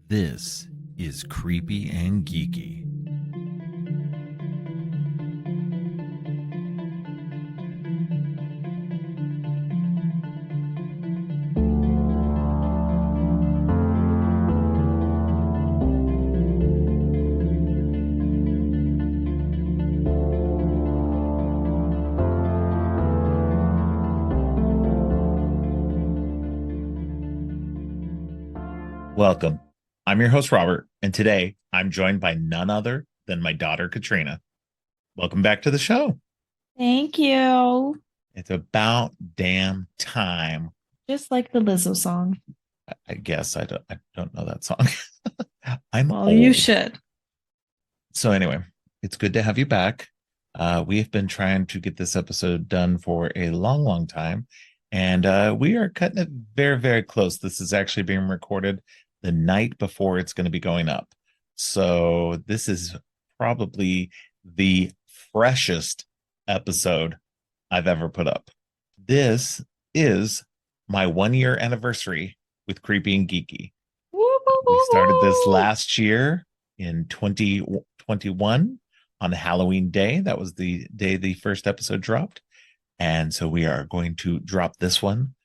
This is Creepy and Geeky. Welcome. I'm your host, Robert, and today I'm joined by none other than my daughter, Katrina. Welcome back to the show. Thank you. It's about damn time. Just like the Lizzo song. I guess I don't know that song. I'm Well, you old. should. So anyway, it's good to have you back. We have been trying to get this episode done for a long, long time, and we are cutting it very, very close. This is actually being recorded the night before it's going to be going up. So this is probably the freshest episode I've ever put up. This is my 1 year anniversary with Creepy and Geeky. Woo, woo, We woo, started this woo. last year in 2021 on Halloween Day. That was the day the first episode dropped. And so we are going to drop this one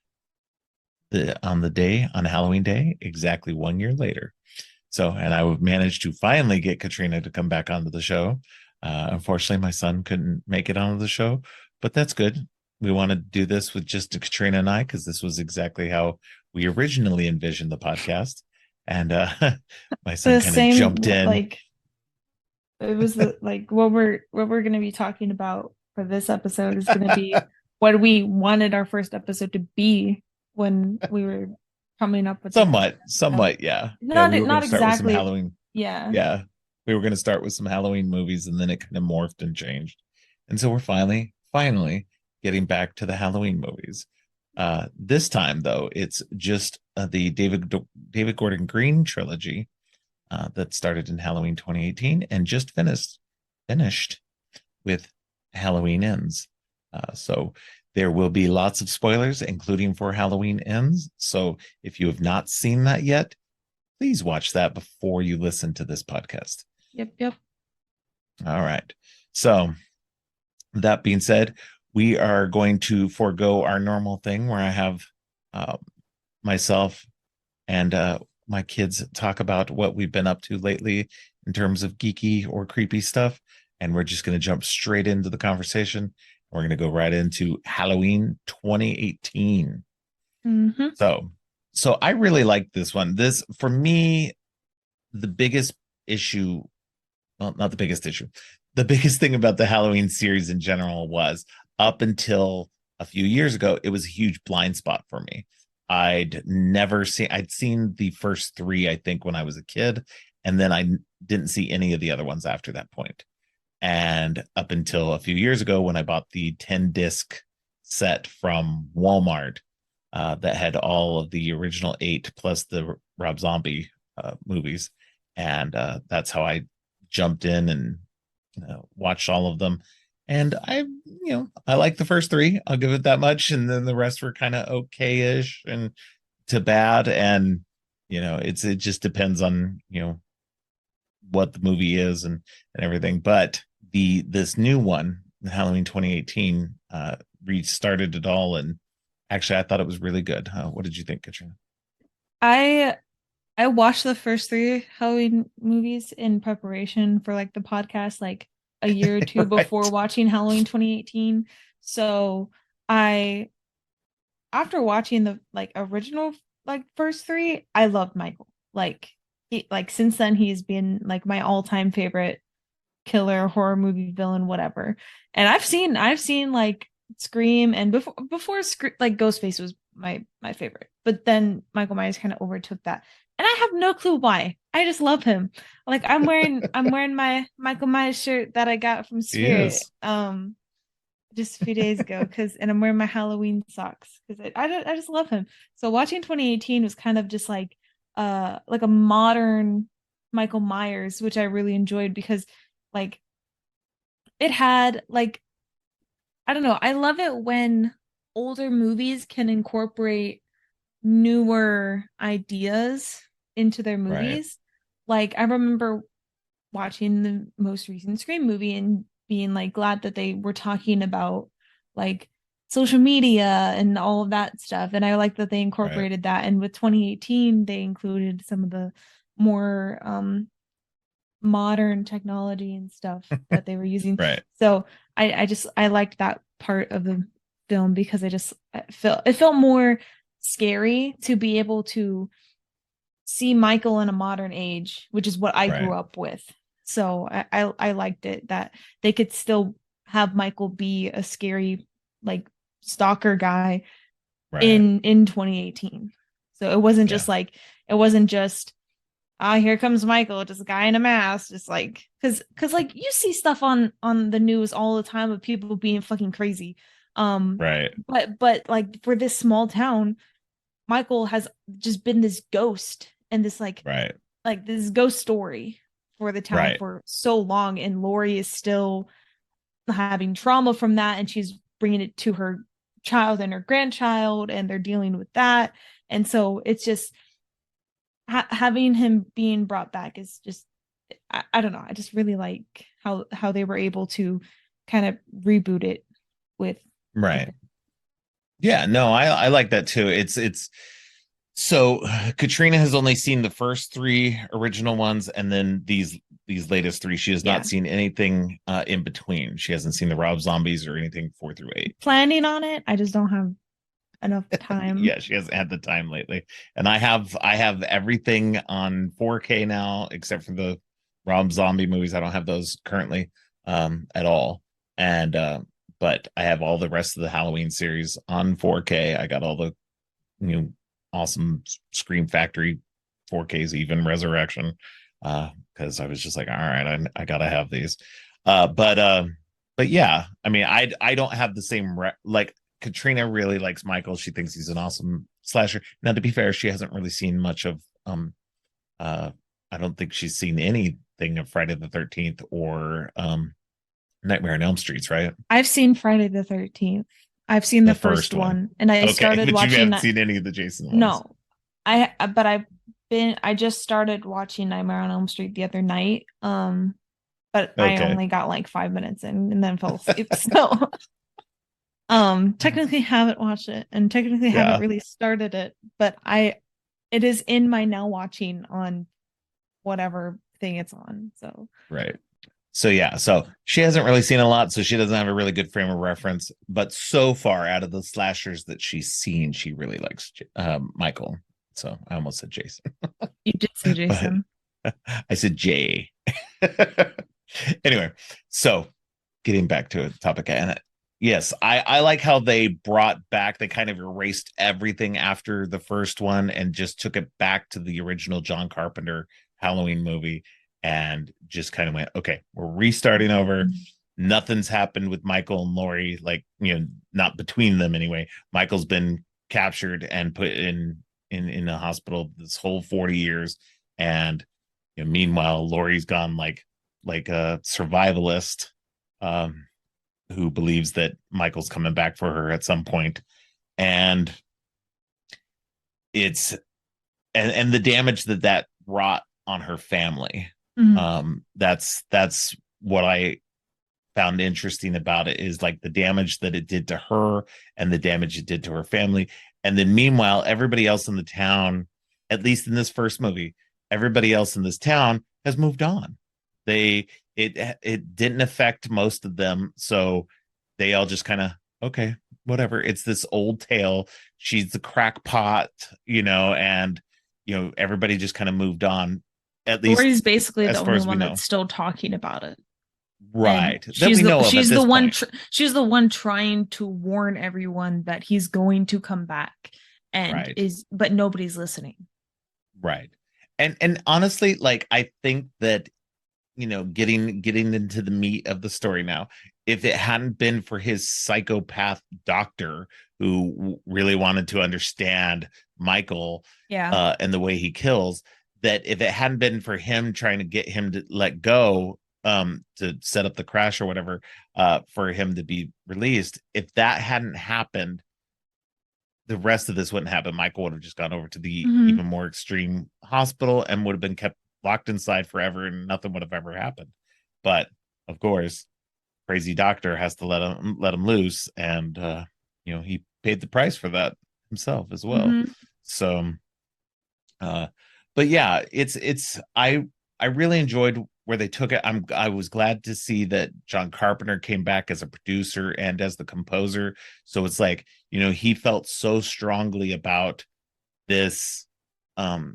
on the day, on Halloween Day, exactly 1 year later. So, and I managed to finally get Katrina to come back onto the show. Unfortunately, my son couldn't make it onto the show, but that's good. We want to do this with just Katrina and I because this was exactly how we originally envisioned the podcast. And my son The kind of same jumped in. like it was like what we're gonna be talking about for this episode is gonna be what we wanted our first episode to be when we were coming up with the idea. So Somewhat, yeah. Yeah, not we were going not to start with some exactly, Halloween. yeah. Yeah, we were going to start with some Halloween movies, and then it kind of morphed and changed. And so we're finally getting back to the Halloween movies. This time, though, it's just the David Gordon Green trilogy that started in Halloween 2018 and just finished with Halloween Ends. So there will be lots of spoilers, including for Halloween Ends. So if you have not seen that yet, please watch that before you listen to this podcast. Yep. All right. So that being said, we are going to forego our normal thing where I have uh, myself and my kids talk about what we've been up to lately in terms of geeky or creepy stuff. And we're just going to jump straight into the conversation. We're going to go right into Halloween 2018. Mm-hmm. So, so I really like this one. This, for me, the biggest issue, well, not the biggest issue, the biggest thing about the Halloween series in general was up until a few years ago, it was a huge blind spot for me. I'd seen the first three, I think, when I was a kid, and then I didn't see any of the other ones after that point. And up until a few years ago, when I bought the 10 disc set from Walmart that had all of the original eight plus the Rob Zombie movies. And that's how I jumped in and watched all of them. And I like the first three. I'll give it that much. And then the rest were kind of okay-ish and to bad. And it just depends on what the movie is and everything. But this new one, Halloween 2018, restarted it all. And actually, I thought it was really good. What did you think, Katrina? I I watched the first three Halloween movies in preparation for like the podcast, like a year or two before Right. watching Halloween 2018. So I, after watching the like original like first three, I loved Michael. Like since then he's been like my all-time favorite killer, horror movie villain, whatever. And I've seen like Scream, and before like Ghostface was my favorite. But then Michael Myers kind of overtook that. And I have no clue why. I just love him. Like I'm wearing my Michael Myers shirt that I got from He Spirit is. just a few days ago, cuz and I'm wearing my Halloween socks cuz I just love him. So watching 2018 was kind of just like a modern Michael Myers, which I really enjoyed because like it had like I don't know, I love it when older movies can incorporate newer ideas into their Right. movies. Like I remember watching the most recent Scream movie and being like glad that they were talking about like social media and all of that stuff. And I like that they Right. incorporated that. And with 2018, they included some of the more modern technology and stuff that they were using. Right. So I liked that part of the film because it felt more scary to be able to see Michael in a modern age, which is what I grew Right. up with. So I liked it that they could still have Michael be a scary like stalker guy Right. in 2018. So it wasn't Yeah. just like it wasn't just ah, here comes Michael, just a guy in a mask, just like because like you see stuff on the news all the time of people being fucking crazy. Right. But like for this small town, Michael has just been this ghost and this Right. like this ghost story for the town Right. for so long, and Lori is still having trauma from that, and she's bringing it to her child and her grandchild, and they're dealing with that, and so it's just having him being brought back is just I don't know. I just really like how they were able to kind of reboot it with with Right. Yeah, no, I like that too. It's so Katrina has only seen the first three original ones, and then these latest three. She has not yeah, seen anything in between. She hasn't seen the Rob Zombies or anything 4 through 8. planning on it. I just don't have enough time. Yeah, she hasn't had the time lately. And I have everything on 4K now, except for the Rob Zombie movies. I don't have those currently at all. And but I have all the rest of the Halloween series on 4K. I got all the awesome Scream Factory 4Ks, even Resurrection. Because I was just like, all right, I gotta have these. But yeah, I mean, I don't have the same like Katrina really likes Michael. She thinks he's an awesome slasher. Now, to be fair, she hasn't really seen much of uh I don't think she's seen anything of Friday the 13th or Nightmare on Elm Streets, right? I've seen Friday the 13th. I've seen the The first first one. one, and I Okay, started but you watching haven't that. seen any of the Jason ones. No, I just started watching Nightmare on Elm Street the other night. But I Okay. only got like 5 minutes in and then fell asleep. So technically haven't watched it and technically haven't Yeah, really started it, but it is in my now watching on whatever thing it's on. So right. So yeah, so she hasn't really seen a lot, so she doesn't have a really good frame of reference. But so far, out of the slashers that she's seen, she really likes Michael. So I almost said Jason, you did say but Jason. I said Jay. Anyway, so getting back to the topic, and yes, I like how they brought back. They kind of erased everything after the first one and just took it back to the original John Carpenter Halloween movie and just kind of went, okay, we're restarting over. Nothing's happened with Michael and Laurie, like not between them anyway. Michael's been captured and put in a hospital this whole 40 years, and meanwhile Laurie's gone like a survivalist um who believes that Michael's coming back for her at some point, and it's and the damage that wrought on her family. Mhm. That's what I found interesting about it, is like the damage that it did to her and the damage it did to her family. And then meanwhile, everybody else in the town, at least in this first movie, everybody else in this town has moved on. They it didn't affect most of them, so they all just kind of, okay, whatever. It's this old tale. She's the crackpot, and everybody just kind of moved on, at least Lori's basically the as far only as we one know. that's still talking about it. And Right. That we know of at this point. she's the one trying to warn everyone that he's going to come back and Right. is but nobody's listening. Right. And honestly, like I think that getting into the meat of the story now, if it hadn't been for his psychopath doctor who really wanted to understand Michael Yeah. and the way he kills, that if it hadn't been for him trying to get him to let go, to set up the crash or whatever, for him to be released, if that hadn't happened, the rest of this wouldn't happen. Michael would have just gone over to the Hmm. even more extreme hospital and would have been kept locked inside forever, and nothing would have ever happened. But of course, crazy doctor has to let him loose, and he paid the price for that himself as well. Hmm. So uh but yeah, I really enjoyed where they took it. I was glad to see that John Carpenter came back as a producer and as the composer. So it's like, he felt so strongly about this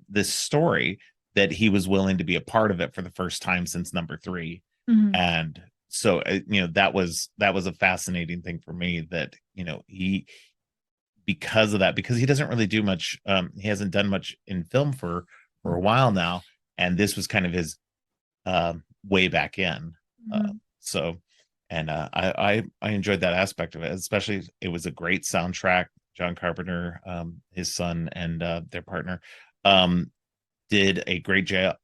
this story that he was willing to be a part of it for the first time since number 3. Hmm. And so that was a fascinating thing for me, that he, because of that, because he doesn't really do much, he hasn't done much in film for a while now, and this was kind of his way back in. uh, Hmm. so and I enjoyed that aspect of it, especially it was a great soundtrack. John Carpenter, his son, and their partner um did a great job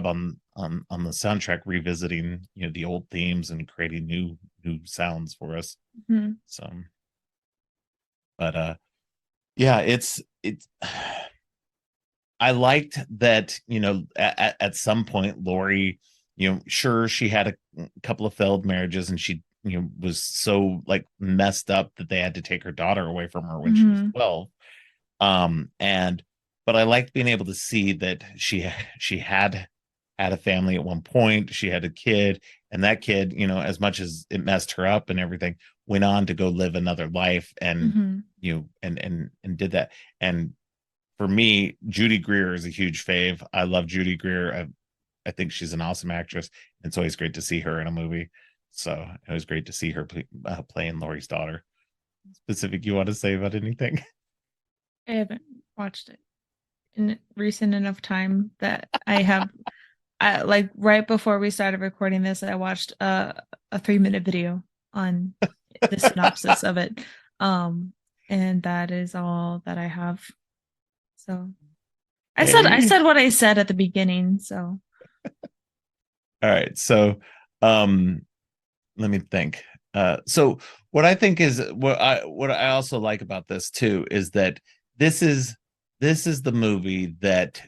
on the soundtrack, revisiting the old themes and creating new sounds for us. Hmm. So but yeah, it's I liked that, at some point Lori, sure, she had a couple of failed marriages, and she, was so like messed up that they had to take her daughter away from her when she was Hmm. 12. And but I liked being able to see that she had a family at one point. She had a kid, and that kid, as much as it messed her up and everything, went on to go live another life, and Hmm. and did that. And for me, Judy Greer is a huge fave. I love Judy Greer. I think she's an awesome actress. And it's always great to see her in a movie. So it was great to see her playing Laurie's daughter. Specific, you want to say about anything? I haven't watched it in recent enough time that I have. Like right before we started recording this, I watched a 3-minute video on the synopsis of it. Um, and that is all that I have. So I Hey. said what I said at the beginning. So All right. So um let me think. So what I also like about this too is that this is this is the movie that,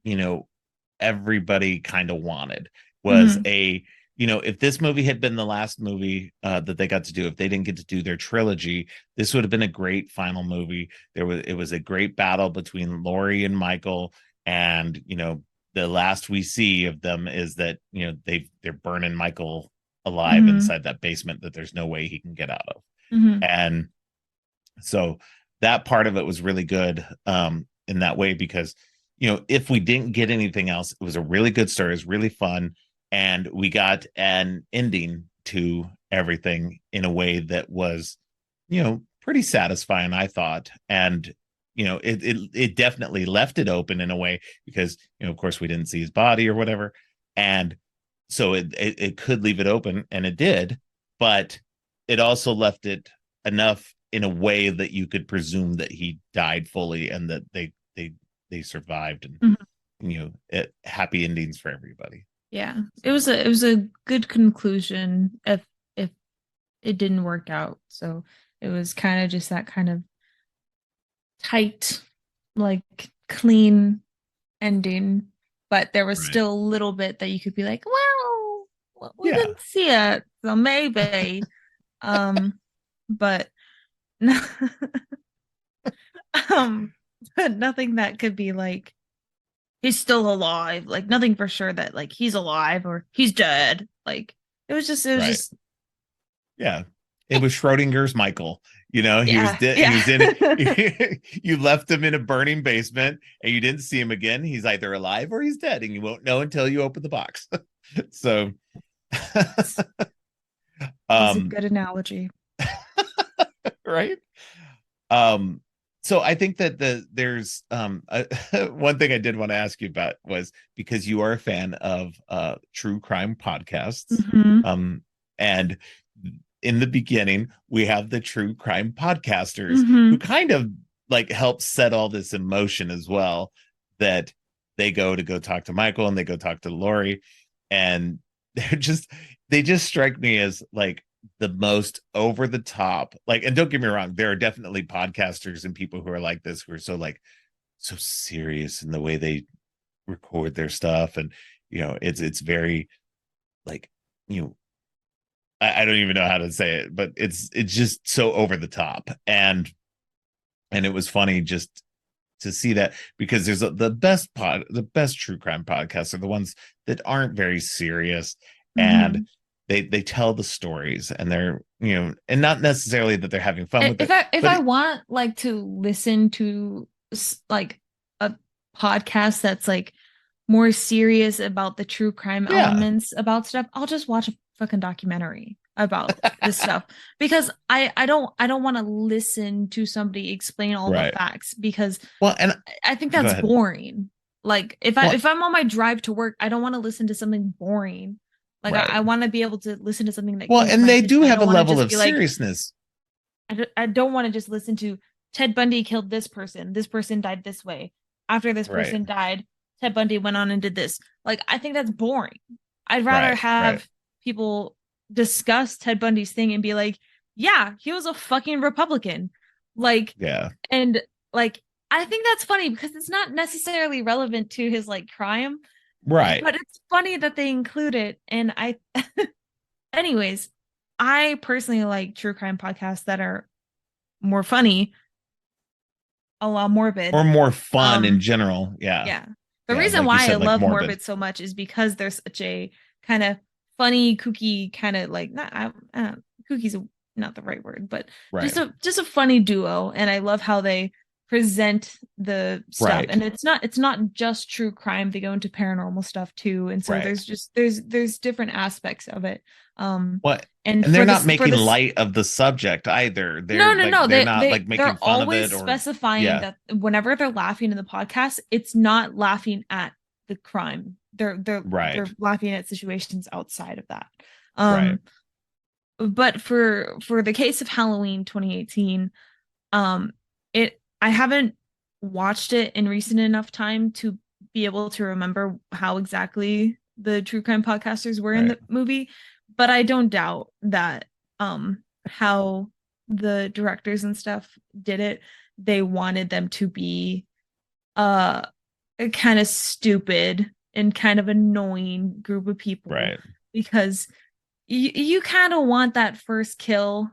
you know everybody kind of wanted. Was mhm, if this movie had been the last movie that they got to do, if they didn't get to do their trilogy, this would have been a great final movie. It was a great battle between Laurie and Michael, and the last we see of them is that they're burning Michael alive mhm, inside that basement that there's no way he can get out of. mhm, And so that part of it was really good, in that way, because if we didn't get anything else, it was a really good story. It was really fun, and we got an ending to everything in a way that was pretty satisfying, I thought. And it definitely left it open in a way, because of course we didn't see his body or whatever, and so it could leave it open, and it did, but it also left it enough in a way that you could presume that he died fully, and that they survived, and mhm. happy endings for everybody. Yeah. So, It was a good conclusion if it didn't work out. So it was kind of just that kind of tight, like clean ending, but there was right. still a little bit that you could be like, well, we Yeah. didn't see it, so maybe. Um, but um, but nothing that could be like he's still alive, like nothing for sure that like he's alive or he's dead. Like it was Right. just Yeah. It was Schrodinger's Michael. He was yeah, dead. He yeah. was in it. You left him in a burning basement, and you didn't see him again. He's either alive or he's dead, and you won't know until you open the box. So, It's a um, good analogy. right. Um, so I think that there's one thing I did want to ask you about, was because you are a fan of true crime podcasts. Hmm. Um, and in the beginning, we have the true crime podcasters who Hmm. kind of like help set all this in motion as well. That they go talk to Michael, and they go talk to Lori, and they're just they just strike me as like the most over the top, like, and don't get me wrong, there are definitely podcasters and people who are like this, who are so like so serious in the way they record their stuff. And it's very like, you know I don't even know how to say it, but it's just so over the top. And it was funny just to see that, because the best true crime podcasts are the ones that aren't very serious, Mm-hmm. and they tell the stories, and they're, and not necessarily that they're having fun with If it, I but want like to listen to like a podcast that's like more serious about the true crime yeah, elements about stuff, I'll just watch a fucking documentary about this stuff, because I don't want to listen to somebody explain all the right. facts, because Well, and I think go that's ahead. boring. Like Well, if I'm on my drive to work, I don't want to listen to something boring. Like right. I want to be able to listen to something that Well, holds and my they attention. do I have don't a want to level just of be like, seriousness. I don't want to just listen to Ted Bundy killed this person. This person died this way. After this Right, person died, Ted Bundy went on and did this. Like, I think that's boring. I'd rather right, right. have people discuss Ted Bundy's thing and be like, yeah, he was a fucking Republican. Like, Yeah, and like, I think that's funny because it's not necessarily relevant to his like crime, right. but it's funny that they include it. And anyways, I personally like true crime podcasts that are more funny, a lot Or morbid. more fun in Um, general. Yeah, yeah. The yeah, reason like you why I said, like love morbid. morbid so much is because there's such a kind of funny, kooky, kind of like not kookie's not the right word, but Right, just a funny duo, and I love how they present the stuff. right, And it's not just true crime; they go into paranormal stuff too, and so right. there's just there's different aspects of it. Um, What? and And they're for not this making light of the subject either. no, They're no, like, no. they're not like They're making fun of always it, or specifying yeah, that whenever they're laughing in the podcast, it's not laughing at the crime. They're right, laughing at situations outside of that. right, Um, but for the case of Halloween 2018, um, it I haven't watched it in recent enough time to be able to remember how exactly the true crime podcasters were in right, the movie, but I don't doubt that how the directors and stuff did it, they wanted them to be uh kind of stupid and kind of annoying group of people, right, because you kind of want that first kill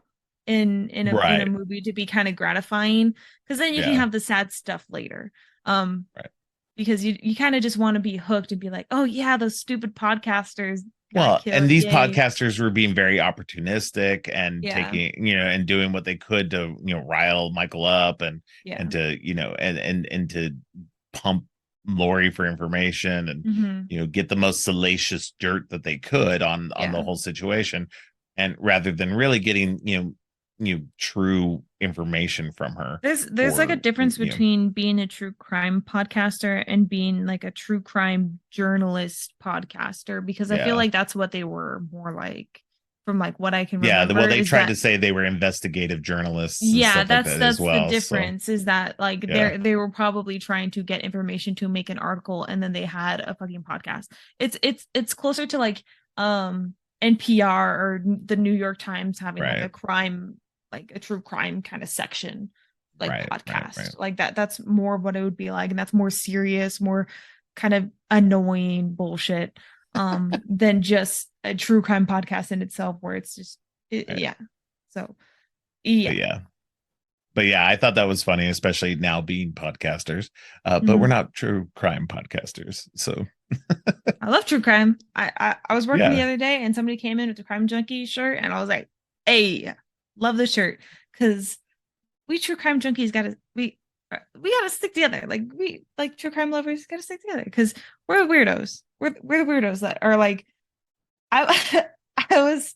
in a right, movie to be kind of gratifying, because then you can yeah, have the sad stuff later. Um, right. because you kind of just want to be hooked and be like, oh yeah, those stupid podcasters got Well, and killed. these Yay. podcasters were being very opportunistic and Yeah. taking, and doing what they could to, rile Michael up, and Yeah. to, and to pump Lori for information, and Hmm. get the most salacious dirt that they could on the Yeah. whole situation, and rather than really getting, true information from her, There's like a or difference between being a true crime podcaster and being like a true crime journalist podcaster, because I feel yeah. like that's what they were more like, from like what I can Yeah, remember, well, they is tried to that say they were investigative journalists and yeah, stuff like that as that's the well. So difference, is that like yeah, they were probably trying to get information to make an article, and then they had a fucking podcast. It's closer to like NPR or the New York Times having like a right, crime, like a true crime kind of section, like right, right, right. podcast. Like that's more what it would be like, and that's more serious, more kind of annoying bullshit than just a true crime podcast in itself, where it's just Right. yeah. So yeah. But yeah, but yeah, I thought that was funny, especially now being podcasters. But we're Mhm. not true crime podcasters, so I love true crime. I was working the yeah, other day and somebody came in with a crime junkie shirt, and I was like, "Hey, love this shirt," because we true crime junkies gotta we gotta stick together. Like we like true crime lovers gotta stick together, because we're weirdos. We're the weirdos that are like I I was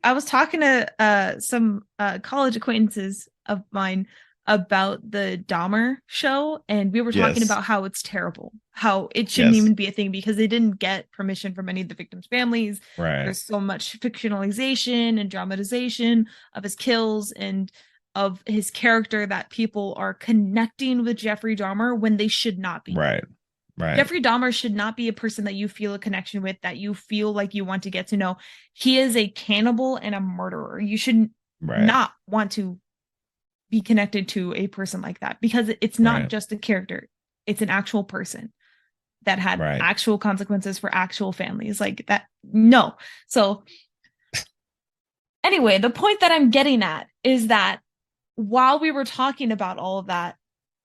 I was talking to some college acquaintances of mine about the Dahmer show, and we were talking yes, about how it's terrible, how it shouldn't yes, even be a thing because they didn't get permission from any of the victims' families. right, There's so much fictionalization and dramatization of his kills and of his character that people are connecting with Jeffrey Dahmer when they should not be. right, Right. Jeffrey Dahmer should not be a person that you feel a connection with, that you feel like you want to get to know. He is a cannibal and a murderer. You should Right. not want to be connected to a person like that, because it's not Right. just a character, it's an actual person that had Right. actual consequences for actual families like that. No. So anyway, the point that I'm getting at is that while we were talking about all of that,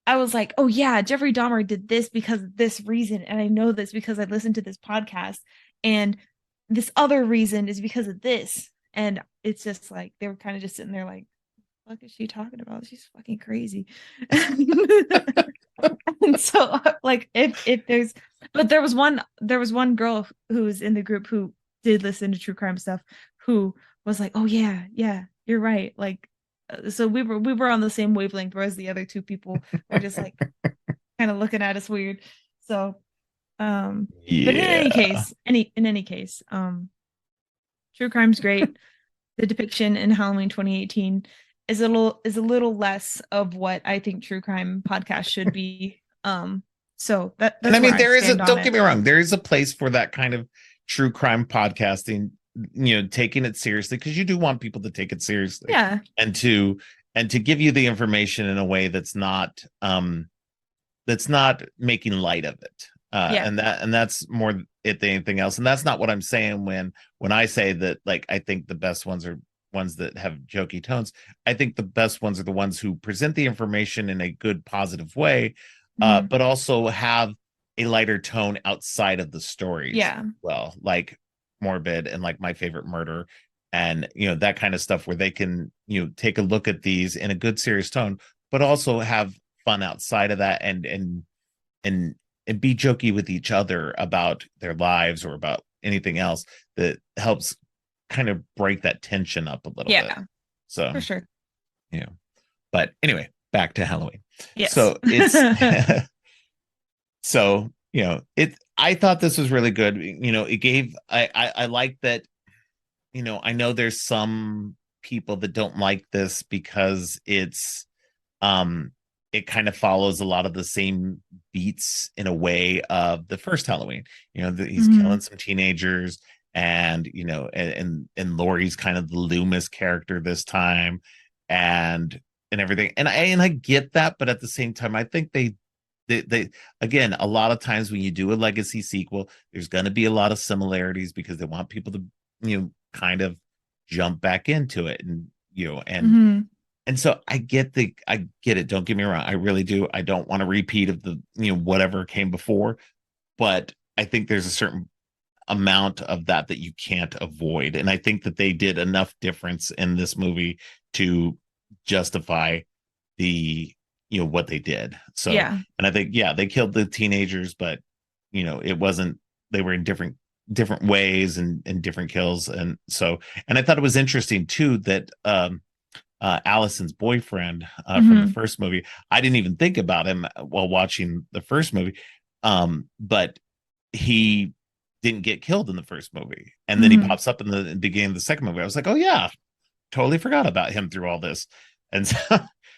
I was like, oh yeah, Jeffrey Dahmer did this because of this reason. And I know this because I listened to this podcast. And this other reason is because of this. And it's just like they were kind of just sitting there like, what the fuck is she talking about? She's fucking crazy. And so like if there's, but there was one girl who was in the group who did listen to true crime stuff, who was like, oh yeah, yeah, you're right. Like so we were on the same wavelength, whereas the other two people were just like kind of looking at us weird. So but in any Yeah. case, true crime's great. The depiction in Halloween 2018 is a little less of what I think true crime podcast should be. So And I that's where mean, I there is a, stand on don't it. get me wrong, there is a place for that kind of true crime podcasting, taking it seriously, because you do want people to take it seriously Yeah. and to give you the information in a way that's not making light of it. Yeah. And that's more it than anything else. And that's not what I'm saying when I say that, like, I think the best ones are ones that have jokey tones. I think the best ones are the ones who present the information in a good, positive way, Mhm. but also have a lighter tone outside of the stories. Yeah. Well, like Morbid and like My Favorite Murder, and that kind of stuff, where they can take a look at these in a good, serious tone, but also have fun outside of that, and and be jokey with each other about their lives or about anything else that helps kind of break that tension up a little bit. Yeah, So, for sure. you know, but anyway, back to Halloween. Yes. So it's so, I thought this was really good. It gave, I like that, I know there's some people that don't like this because um, it kind of follows a lot of the same beats in a way of the first Halloween. He's killing Mhm. some teenagers, and and Laurie's kind of the Loomis character this time, and everything. And I get that, but at the same time, I think they again, a lot of times when you do a legacy sequel, there's going to be a lot of similarities because they want people to kind of jump back into it, and Mhm. and so I get it. Don't get me wrong. I really do. I don't want a repeat of the, whatever came before, but I think there's a certain amount of that you can't avoid. And I think that they did enough difference in this movie to justify the, what they did. So, Yeah. and I think, yeah, they killed the teenagers, but it wasn't, they were in different ways and different kills. And so, and I thought it was interesting too that, Allison's boyfriend from the Mhm. first movie. I didn't even think about him while watching the first movie, but he didn't get killed in the first movie, and then he Mhm. pops up in the beginning of the second movie. I was like, oh yeah, totally forgot about him through all this, and so,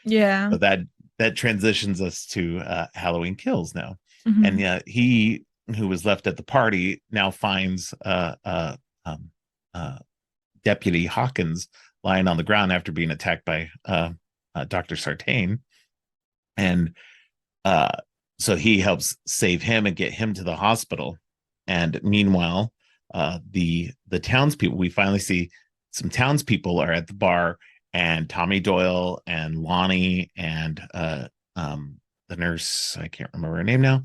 Yeah. so that transitions us to Halloween Kills now, and Mhm. yeah, he who was left at the party now finds um, uh, Deputy Hawkins lying on the ground after being attacked by Dr. Sartain. And uh, so he helps save him and get him to the hospital. And meanwhile, the townspeople, we finally see some townspeople are at the bar, and Tommy Doyle and Lonnie and the nurse, I can't remember her name now,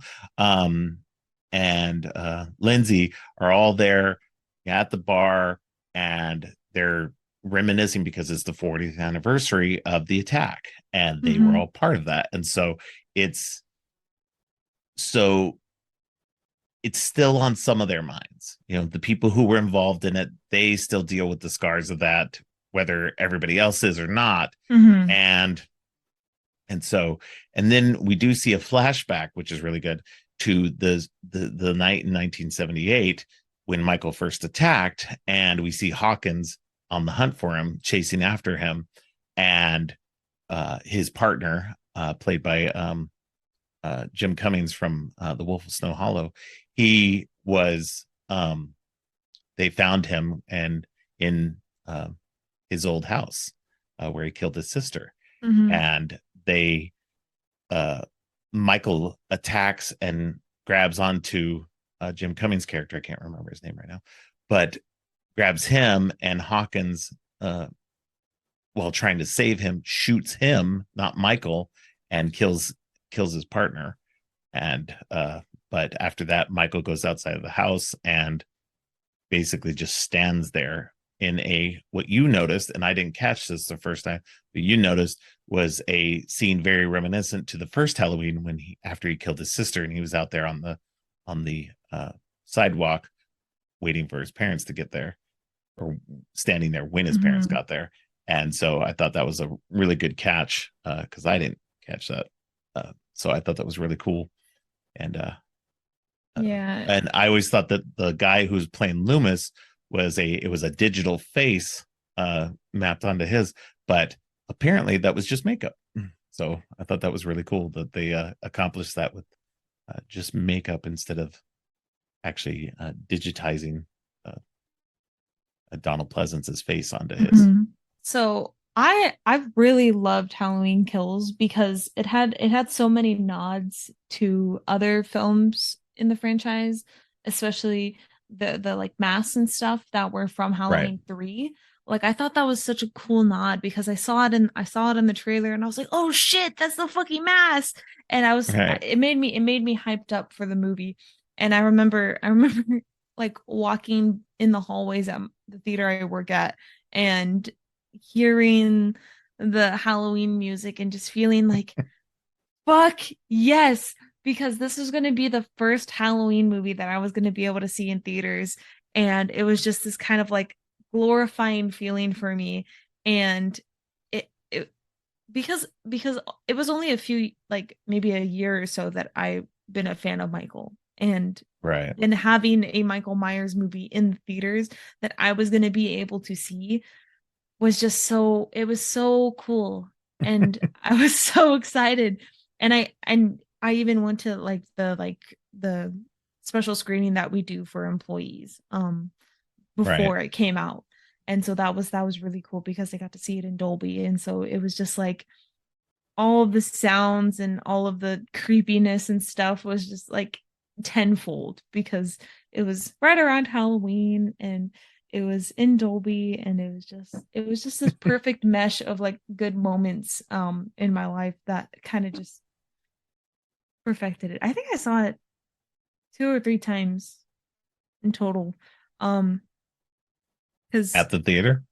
and Lindsay are all there at the bar, and they're reminiscing because it's the 40th anniversary of the attack, and they were Mhm. all part of that. And it's so it's still on some of their minds. The people who were involved in it, they still deal with the scars of that, whether everybody else is or not. Mhm. And so, and then we do see a flashback, which is really good, to the night in 1978 when Michael first attacked, and we see Hawkins on the hunt for him, chasing after him, and his partner, played by Jim Cummings from The Wolf of Snow Hollow. He was they found him and in his old house where he killed his sister, Mm-hmm. and they uh, Michael attacks and grabs onto Jim Cummings' character. I can't remember his name right now, but grabs him, and Hawkins, while trying to save him, shoots him, not Michael, and kills his partner. And but after that, Michael goes outside of the house and basically just stands there in a what you noticed, and I didn't catch this the first time, but you noticed was a scene very reminiscent to the first Halloween when he after he killed his sister and he was out there on the sidewalk waiting for his parents to get there, or standing there when his parents Mm-hmm. got there. And so I thought that was a really good catch because I didn't catch that. So I thought that was really cool. And Yeah. and I always thought that the guy who's playing Loomis was a digital face mapped onto his, but apparently that was just makeup. So I thought that was really cool that they accomplished that with just makeup instead of actually digitizing uh, Donald Pleasance's face onto his. Mhm. So I really loved Halloween Kills because it had so many nods to other films in the franchise, especially the like masks and stuff that were from Right. Halloween 3. Like I thought that was such a cool nod because I saw it in the trailer and I was like, "Oh shit, that's the fucking mask." And Right. it made me hyped up for the movie. And I remember like walking in the hallways at the theater I work at and hearing the Halloween music and just feeling like, fuck yes, because this was going to be the first Halloween movie that I was going to be able to see in theaters. And it was just this kind of like glorifying feeling for me. And it because it was only a few, like maybe a year or so that I've been a fan of Michael. Right. And having a Michael Myers movie in the theaters that I was going to be able to see was just so it was so cool, and I was so excited. And I even went to the special screening that we do for employees Right. before it came out. And so that was really cool because I got to see it in Dolby, and so it was just like all of the sounds and all of the creepiness and stuff was just like tenfold because it was right around Halloween and it was in Dolby, and it was just this perfect mesh of like good moments in my life that kind of just perfected it. I think I saw it 2 or 3 times in total. Um because At the theater.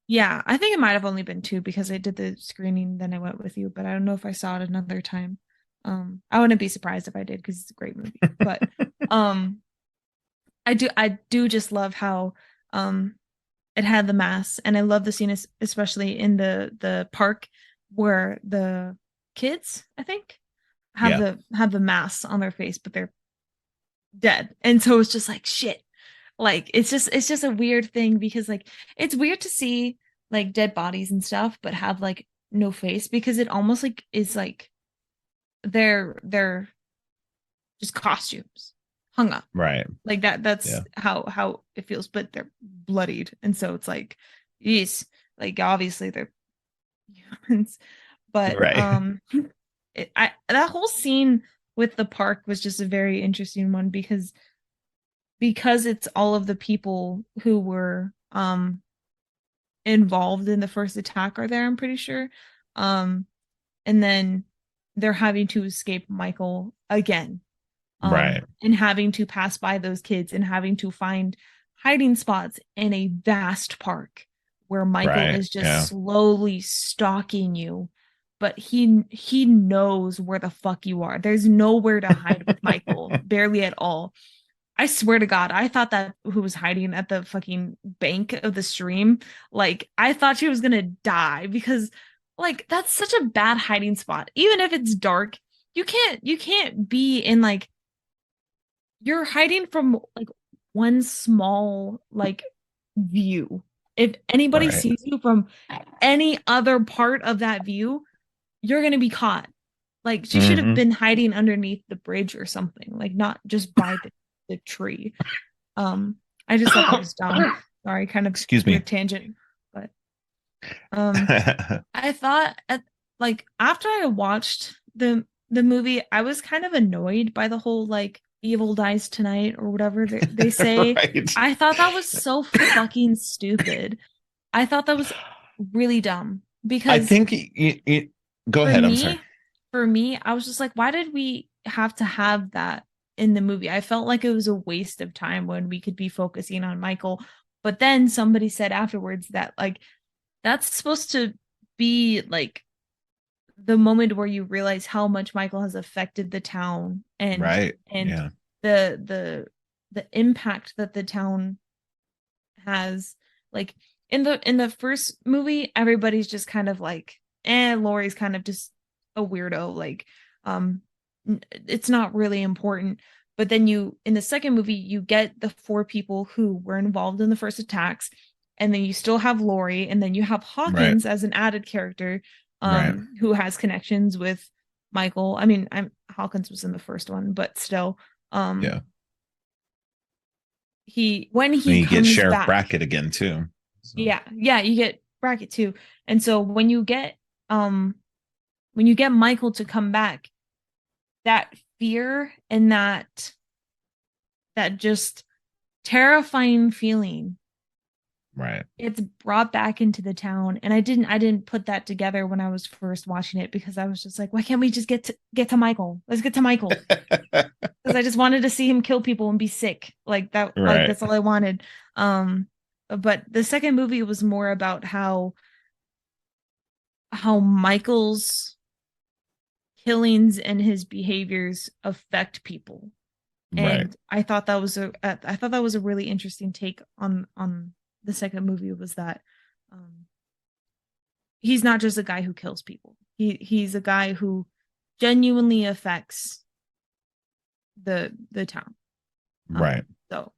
yeah, I think it might have only been two because I did the screening, then I went with you, but I don't know if I saw it another time. I wouldn't be surprised if I did because it's a great movie. But um, I do just love how um it had the mass, and I love the scene, especially in the park where the kids, I think, have Yeah. the mass on their face, but they're dead, and so it's just like shit. Like it's just a weird thing because like it's weird to see like dead bodies and stuff, but have like no face because it almost like is like they're just costumes hung up Right. like that. That's Yeah. how it feels, but they're bloodied, and so it's like, yes, like obviously they're humans, but Right. that whole scene with the park was just a very interesting one because it's all of the people who were involved in the first attack are there, I'm pretty sure. Um and then they're having to escape Michael again. Right. And having to pass by those kids and having to find hiding spots in a vast park where Michael Right. is just Yeah. slowly stalking you, but he knows where the fuck you are. There's nowhere to hide with Michael, barely at all. I swear to God, I thought that who was hiding at the fucking bank of the stream, like I thought she was gonna die because like that's such a bad hiding spot. Even if it's dark, you can't be in like you're hiding from like one small like view. If anybody Right. sees you from any other part of that view, you're gonna be caught. Like she should have Hmm. been hiding underneath the bridge or something, like not just by the tree. Um, I just thought that was dumb. Sorry, kind of Excuse weird me. tangent, but um, I thought like after I watched the movie, I was kind of annoyed by the whole like evil dies tonight or whatever they say. Right. I thought that was so fucking stupid. I thought that was really dumb I because think go for ahead. I'm sorry. me, for me, I was just like, why did we have to have that in the movie? I felt like it was a waste of time when we could be focusing on Michael. But then somebody said afterwards that like that's supposed to be like the moment where you realize how much Michael has affected the town Right. and Yeah. the impact that the town has. Like in the first movie, everybody's just kind of like, Laurie's kind of just a weirdo. Like, um, it's not really important. But then you, in the second movie, you get the four people who were involved in the first attacks, and then you still have Laurie, and then you have Right. Hawkins as an added character, Right. who has connections with Michael. I mean, I'm Hawkins was in the first one, but still, um, Yeah. he when And he you get comes Sheriff back. Brackett again too. So Yeah, you get Brackett too. And so um when you get Michael to come back, that fear and that just terrifying feeling, right. it's brought back into the town. And I didn't put that together when I was first watching it, because I was just like, why can't we just get to Michael? Let's get to Michael. Because I just wanted to see him kill people and be sick. Like that, like Right. that's all I wanted. Um but the second movie was more about how Michael's killings and his behaviors affect people. Right. And I thought that was a really interesting take on the second movie, was that um he's not just a guy who kills people. He's a guy who genuinely affects the town. Right. So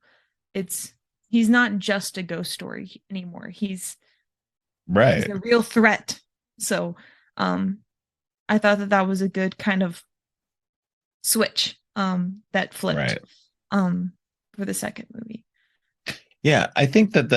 it's he's not just a ghost story anymore. He's Right. a real threat. So um I thought that that was a good kind of switch that flipped Right. um for the second movie. Yeah, I think that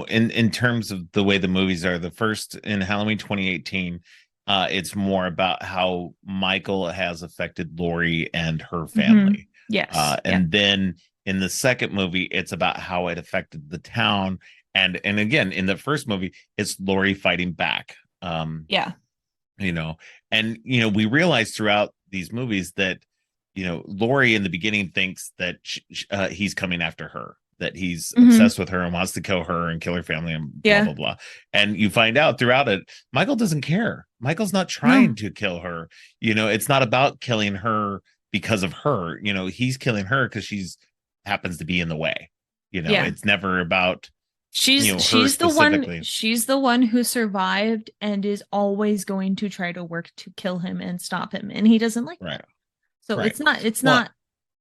in terms of the way the movies are, the first in Halloween 2018, it's more about how Michael has affected Laurie and her Mm-hmm. family. Yes. Yeah. And then in the second movie, it's about how it affected the town. And again, in the first movie, it's Laurie fighting back. Yeah. You know, and we realize throughout these movies that Laurie in the beginning thinks that he's coming after her, that he's Mm-hmm. obsessed with her and wants to kill her and kill her family and blah Yeah. blah blah. And you find out throughout it, Michael doesn't care. Michael's not trying No. to kill her. It's not about killing her because of her. He's killing her because she's happens to be in the way. Yeah. It's never about She's her she's the one specifically. she's the one who survived and is always going to try to work to kill him and stop him, and he doesn't like Right. that. So Right. it's Well, not.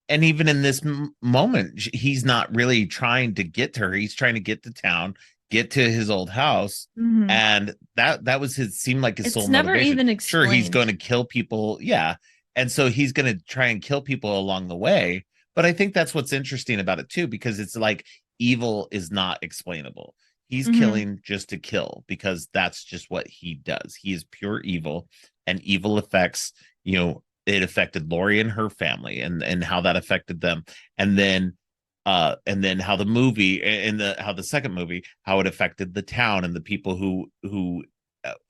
and even in this moment, he's not really trying to get to her. He's trying to get to town, get to his old house, Mhm. and that was his seemed like his It's sole never motivation. even Sure, he's going explained. to kill people, yeah, and so he's going to try and kill people along the way. But I think that's what's interesting about it too, because it's like evil is not explainable. He's Hmm. killing just to kill because that's just what he does. He is pure evil, and evil affects it affected Laurie and her family, and how that affected them, and then how the movie in the how the second movie, how it affected the town and the people who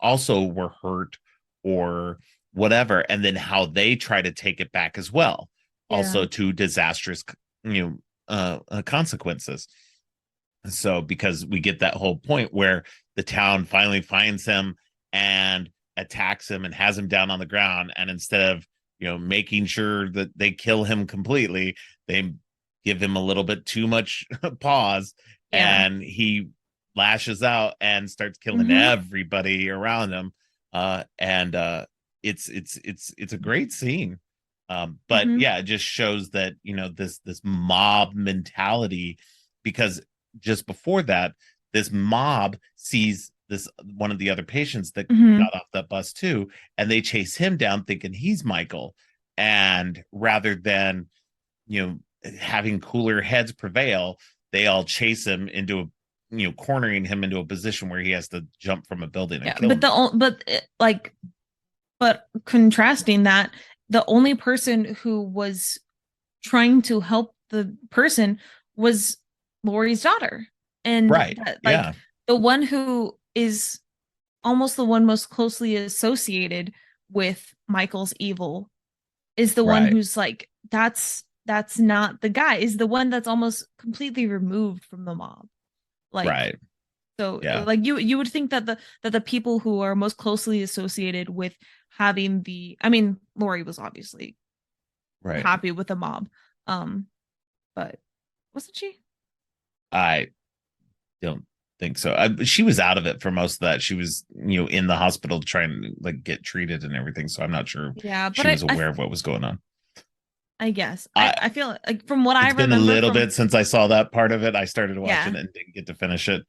also were hurt or whatever, and then how they try to take it back as well, Yeah. also to disastrous consequences. So because we get that whole point where the town finally finds him and attacks him and has him down on the ground, and instead of making sure that they kill him completely, they give him a little bit too much pause, Yeah. and he lashes out and starts killing Hmm. everybody around him. And it's a great scene. But Hmm. yeah, it just shows that this mob mentality, because just before that, this mob sees this one of the other patients that Mhm. got off that bus too, and they chase him down thinking he's Michael, and rather than you know having cooler heads prevail, they all chase him into a cornering him into a position where he has to jump from a building and Yeah, kill but himself. like but contrasting that, the only person who was trying to help the person was Lori's daughter. And Right. that, like, Yeah. the one who is almost the one most closely associated with Michael's evil is the one Right. who's like, that's not the guy, is the one that's almost completely removed from the mob. Like, Right. so Yeah. like you would think that the people who are most closely associated with having the, I mean, Lori was obviously Right. happy with the mob. Um, but wasn't she? I don't think so. She was out of it for most of that. She was, in the hospital trying to like get treated and everything. So I'm not sure Yeah, but she was aware of what was going on. I guess I I feel like from what I It's been a remember little from, bit since I saw that part of it. I started watching yeah. it and didn't get to finish it.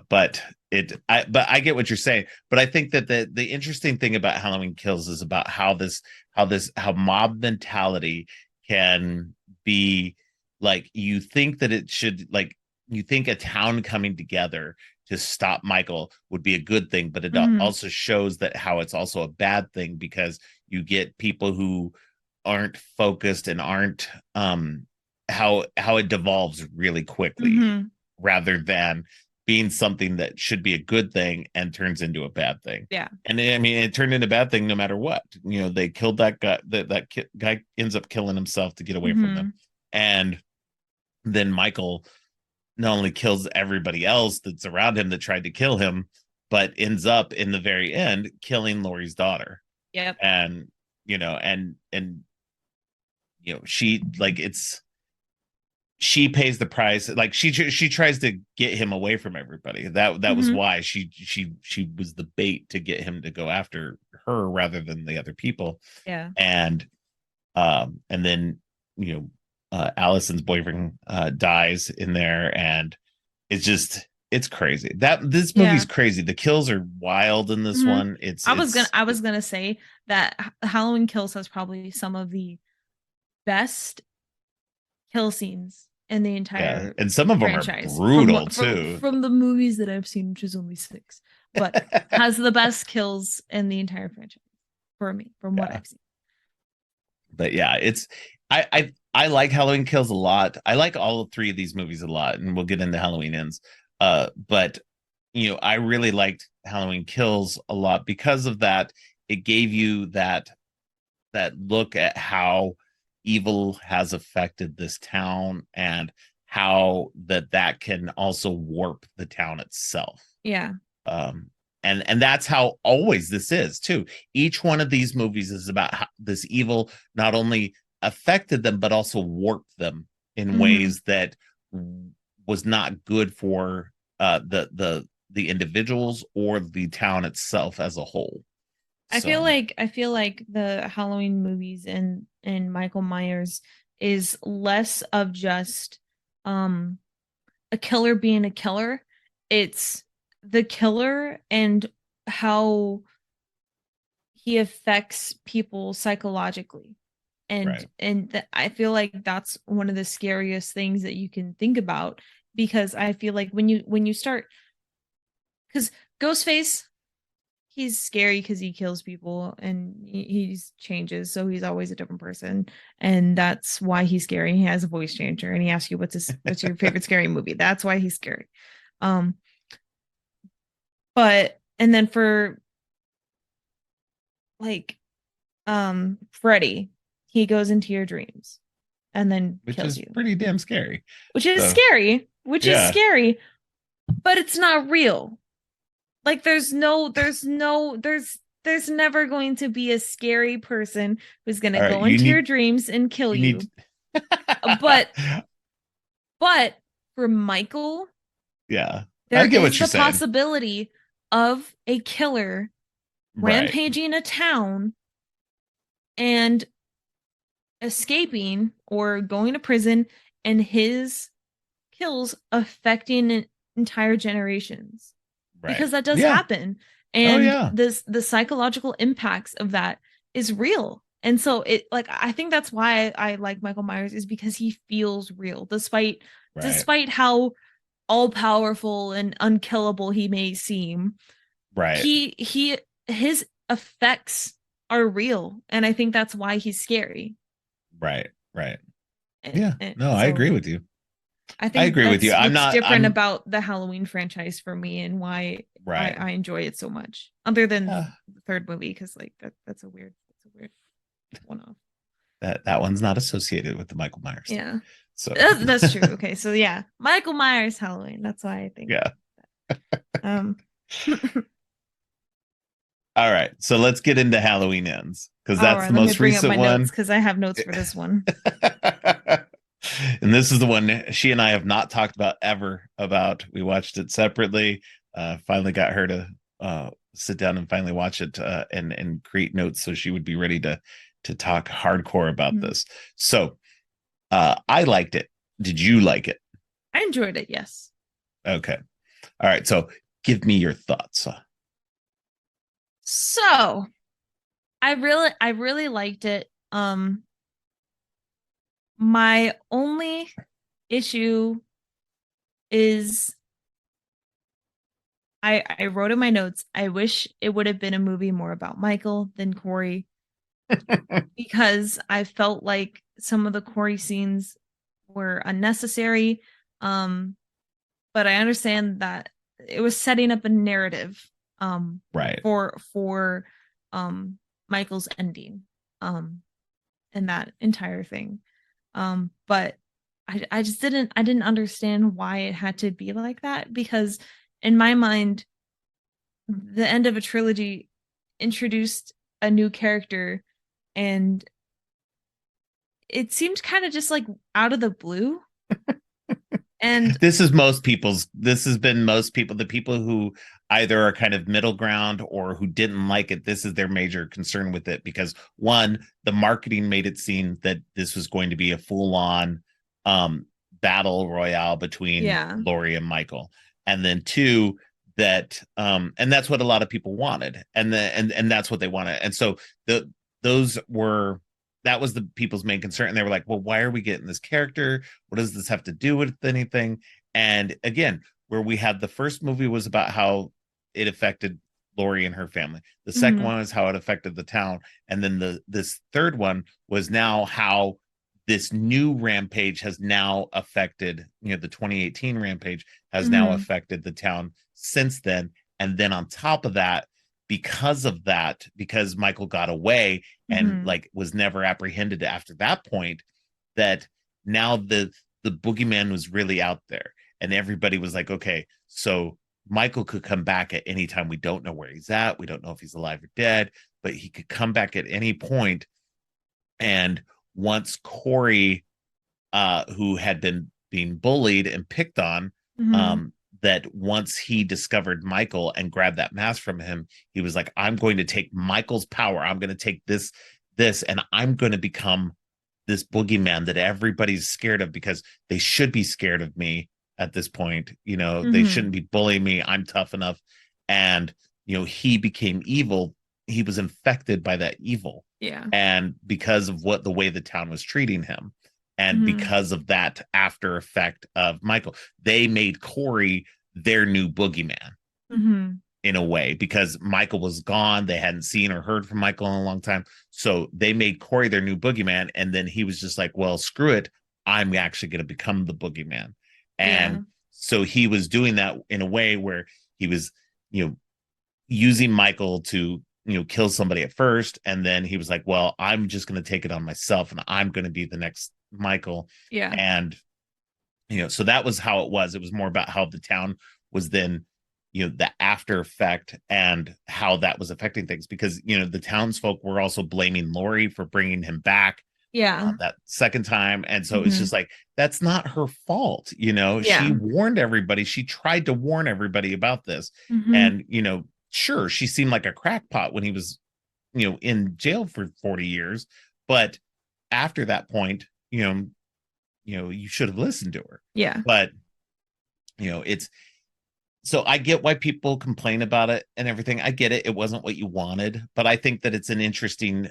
But I get what you're saying. But I think that the interesting thing about Halloween Kills is about how mob mentality can be like you think that it should like you think a town coming together to stop Michael would be a good thing, but it Mhm. also shows that how it's also a bad thing because you get people who aren't focused and aren't how it devolves really quickly Mhm. rather than being something that should be a good thing and turns into a bad thing. Yeah. And I mean, it turned into a bad thing no matter what. They killed that guy. That guy ends up killing himself to get away from them, Mhm. and then Michael not only kills everybody else that's around him that tried to kill him, but ends up in the very end killing Lori's daughter. Yep. And and she like she pays the price. Like she tries to get him away from everybody. That was Mhm. why she was the bait to get him to go after her rather than the other people. Yeah. And then you know Allison's boyfriend dies in there, and it's crazy. That this movie's Yeah. crazy. The kills are wild in this Mhm. one. It's I was gonna say that Halloween Kills has probably some of the best kill scenes in the yeah, entire and some of them are franchise brutal too. from the movies that I've seen, which is only six, but has the best kills in the entire franchise for me, from what Yeah. I've seen. But yeah, I like Halloween Kills a lot. I like all three of these movies a lot, and we'll get into Halloween Ends. But I really liked Halloween Kills a lot because of that. It gave you that look at how evil has affected this town and how that can also warp the town itself. Yeah. um and that's how always this is too. Each one of these movies is about how this evil not only affected them but also warped them in Hmm. ways that was not good for the individuals or the town itself as a whole. So I feel like the Halloween movies and Michael Myers is less of just um a killer being a killer. It's the killer and how he affects people psychologically. right. I feel like that's one of the scariest things that you can think about, because I feel like when you start, because Ghostface, he's scary because he kills people and he's changes, so he's always a different person, and that's why he's scary. He has a voice changer and he asks you what's your favorite scary movie. That's why he's scary. um but and then for like Freddy, he goes into your dreams and then Which kills is you, pretty damn scary. which is So scary, which is yeah. scary, but it's not real. Like there's never going to be a scary person who's going to All right, go you into your need dreams and kill you need you. But but for Michael, yeah. there I get is what you're the saying. possibility of a killer Right. rampaging a town and escaping or going to prison, and his kills affecting entire generations. Right. because that does Yeah. happen. Oh And yeah. the psychological impacts of that is real. And so it like I think that's why I like Michael Myers is because he feels real Right. despite how all powerful and unkillable he may seem. Right. He his effects are real, and I think that's why he's scary. Right. Right. And, Yeah. and No, I agree so with you. I I think agree with you. that's I'm what's not, different I'm about the Halloween franchise for me and why right. I enjoy it so much. Other than Yeah. the third movie, because like that's a weird one off. That one's not associated with the Michael Myers thing. Yeah. So That's true. Okay, so yeah, Michael Myers Halloween. That's why I think. yeah. Um, All right. So let's get into Halloween Ends because all that's right, the let me most bring up my recent notes one. because I have notes for this one. And this is the one she and I have not talked about ever about. We watched it separately. Finally got her to sit down and finally watch it and create notes so she would be ready to talk hardcore about Mhm. this. So I liked it. Did you like it? I enjoyed it. Yes. Okay. All right. So give me your thoughts. So I really liked it. My only issue is I wrote in my notes, I wish it would have been a movie more about Michael than Corey because I felt like some of the Corey scenes were unnecessary. Um, but I understand that it was setting up a narrative Right. for Michael's ending and that entire thing. But I just didn't understand why it had to be like that because in my mind the end of a trilogy introduced a new character and it seemed kind of just like out of the blue. And This has been most people, the people who either are kind of middle ground or who didn't like it. This is their major concern with it because one, the marketing made it seem that this was going to be a full on um, battle royale between yeah. Laurie and Michael. And then two, and that's what a lot of people wanted. And that's what they wanted. And so those were, that was the people's main concern. And they were like, well, why are we getting this character? What does this have to do with anything? And again, where we had the first movie was about how it affected Laurie and her family. The second Mm-hmm. one is how it affected the town. And then this third one was now how this new rampage has now affected, the 2018 rampage has now Mm-hmm. affected the town since then. And then on top of that, because Michael got away and Mm-hmm. like was never apprehended after that point, that now the boogeyman was really out there and everybody was like, okay, so Michael could come back at any time. We don't know where he's at, we don't know if he's alive or dead, but he could come back at any point. And once Corey, who had been being bullied and picked on, Mm-hmm. that once he discovered Michael and grabbed that mask from him, he was like, I'm going to take Michael's power. I'm going to take this, and I'm going to become this boogeyman that everybody's scared of because they should be scared of me at this point. They Mm-hmm. shouldn't be bullying me. I'm tough enough. And, he became evil. He was infected by that evil. Yeah. And because of the way the town was treating him, and Mm-hmm. because of that after effect of Michael, they made Corey their new boogeyman Mm-hmm. in a way because Michael was gone. They hadn't seen or heard from Michael in a long time. So they made Corey their new boogeyman. And then he was just like, well, screw it. I'm actually going to become the boogeyman. Yeah. And so he was doing that in a way where he was, using Michael to, kill somebody at first. And then he was like, well, I'm just going to take it on myself and I'm going to be the next Michael. Yeah. And, so that was how it was. It was more about how the town was then, the after effect and how that was affecting things because, the townsfolk were also blaming Laurie for bringing him back Yeah. that second time. And so it's Mm-hmm. just like, that's not her fault. She Yeah. warned everybody. She tried to warn everybody about this. Mm-hmm. And, sure, she seemed like a crackpot when he was, in jail for 40 years. But after that point, you should have listened to her. Yeah. But, it's So I get why people complain about it and everything. I get it. It wasn't what you wanted, but I think that it's an interesting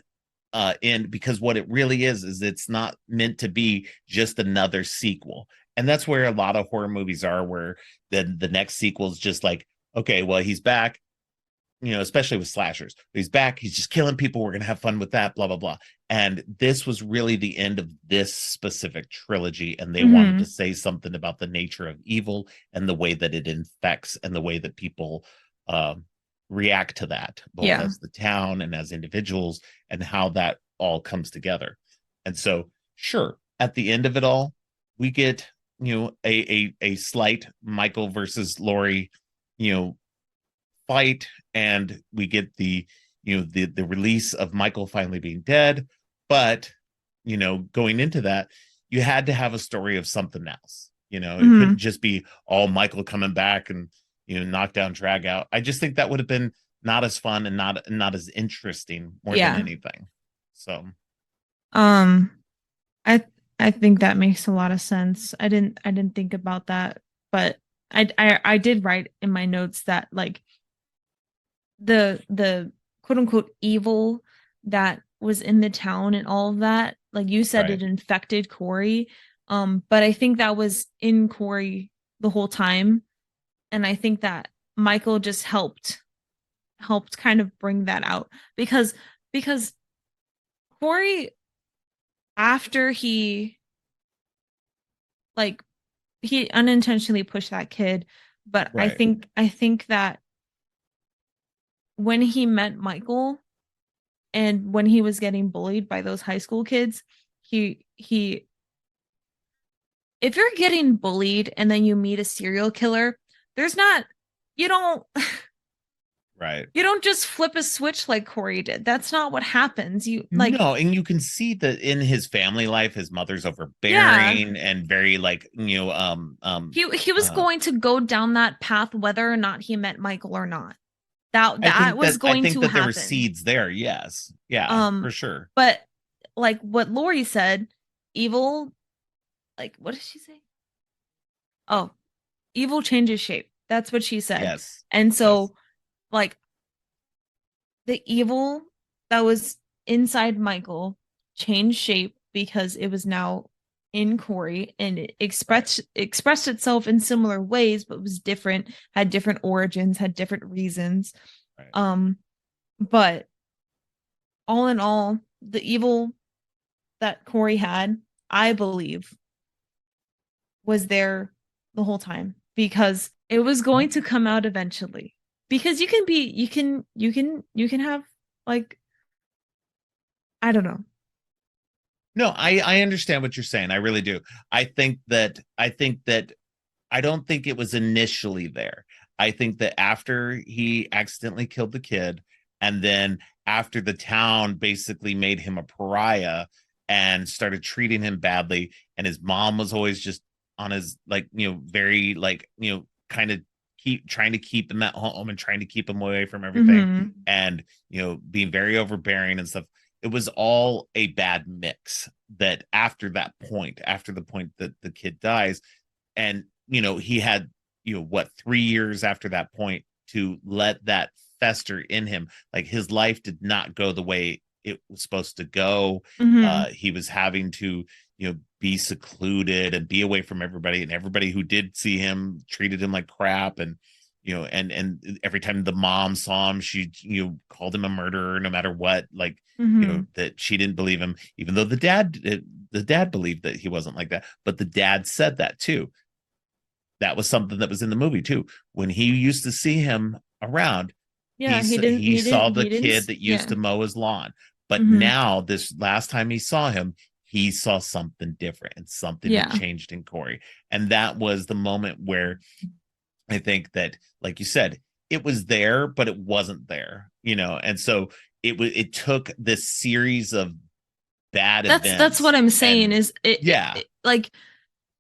end, because what it really is it's not meant to be just another sequel. And that's where a lot of horror movies are, where the next sequel is just like, okay, well, he's back, especially with slashers. He's back. He's just killing people. We're going to have fun with that, blah, blah, blah. And this was really the end of this specific trilogy. And they wanted to Mm-hmm. say something about the nature of evil and the way that it infects and the way that people um, react to that, both Yeah. as the town and as individuals, and how that all comes together. And so, sure, at the end of it all, we get, a slight Michael versus Laurie, you know, fight, and we get the release of Michael finally being dead. But going into that, you had to have a story of something else. It couldn't Mm-hmm. just be all Michael coming back and knock down, drag out. I just think that would have been not as fun and not as interesting more than Yeah. anything. So Um, I I think that makes a lot of sense. I didn't think about that, but I did write in my notes that like the quote unquote evil that was in the town and all of that, like you said, right, it infected Corey. But I think that was in Corey the whole time. And I think that Michael just helped kind of bring that out because Corey, after he like he unintentionally pushed that kid, but I right, think I think that when he met Michael and when he was getting bullied by those high school kids, he if you're getting bullied and then you meet a serial killer, there's not you don't right. you don't just flip a switch like Corey did. That's not what happens. You like No, and you can see that in his family life, his mother's yeah, overbearing and very like, he was uh going to go down that path whether or not he met Michael or not. That was I going think to that there were happen. seeds there. Yes. Yeah, for Um, sure. but like what Lori said, evil, like what did she say? Oh, evil changes shape. That's what she said. Yes. And Yes. so like the evil that was inside Michael changed shape because it was now in Corey and it Right. expressed itself in similar ways, but was different, had different origins, had different reasons. Right. Um, but all in all, the evil that Corey had, I believe, was there the whole time because it was going to come out eventually. Because you can have like I don't know. No, I understand what you're saying. I really do. I think that I don't think it was initially there. I think that after he accidentally killed the kid, and then after the town basically made him a pariah and started treating him badly, and his mom was always just on his, like, very, like, kind of keep trying to keep him at home and trying to keep him away from everything, Mm-hmm. and being very overbearing and stuff. It was all a bad mix. That after that point, after the point that the kid dies, and he had, what, 3 years after that point to let that fester in him. Like, his life did not go the way it was supposed to go. Mm-hmm. He was having to be secluded and be away from everybody, and everybody who did see him treated him like crap. And and every time the mom saw him, she called him a murderer no matter what. Like, Mm-hmm. that she didn't believe him, even though the dad believed that he wasn't like that. But the dad said that too. That was something that was in the movie too. When he used to see him around, Yeah, he didn't he he saw didn't the he didn't kid that used yeah. to mow his lawn. But Mm-hmm. now, this last time he saw him, he saw something different, and something had Yeah. changed in Corey. And that was the moment where I think that, like you said, it was there, but it wasn't there. And so it took this series of bad That's what events. I'm saying And is yeah, like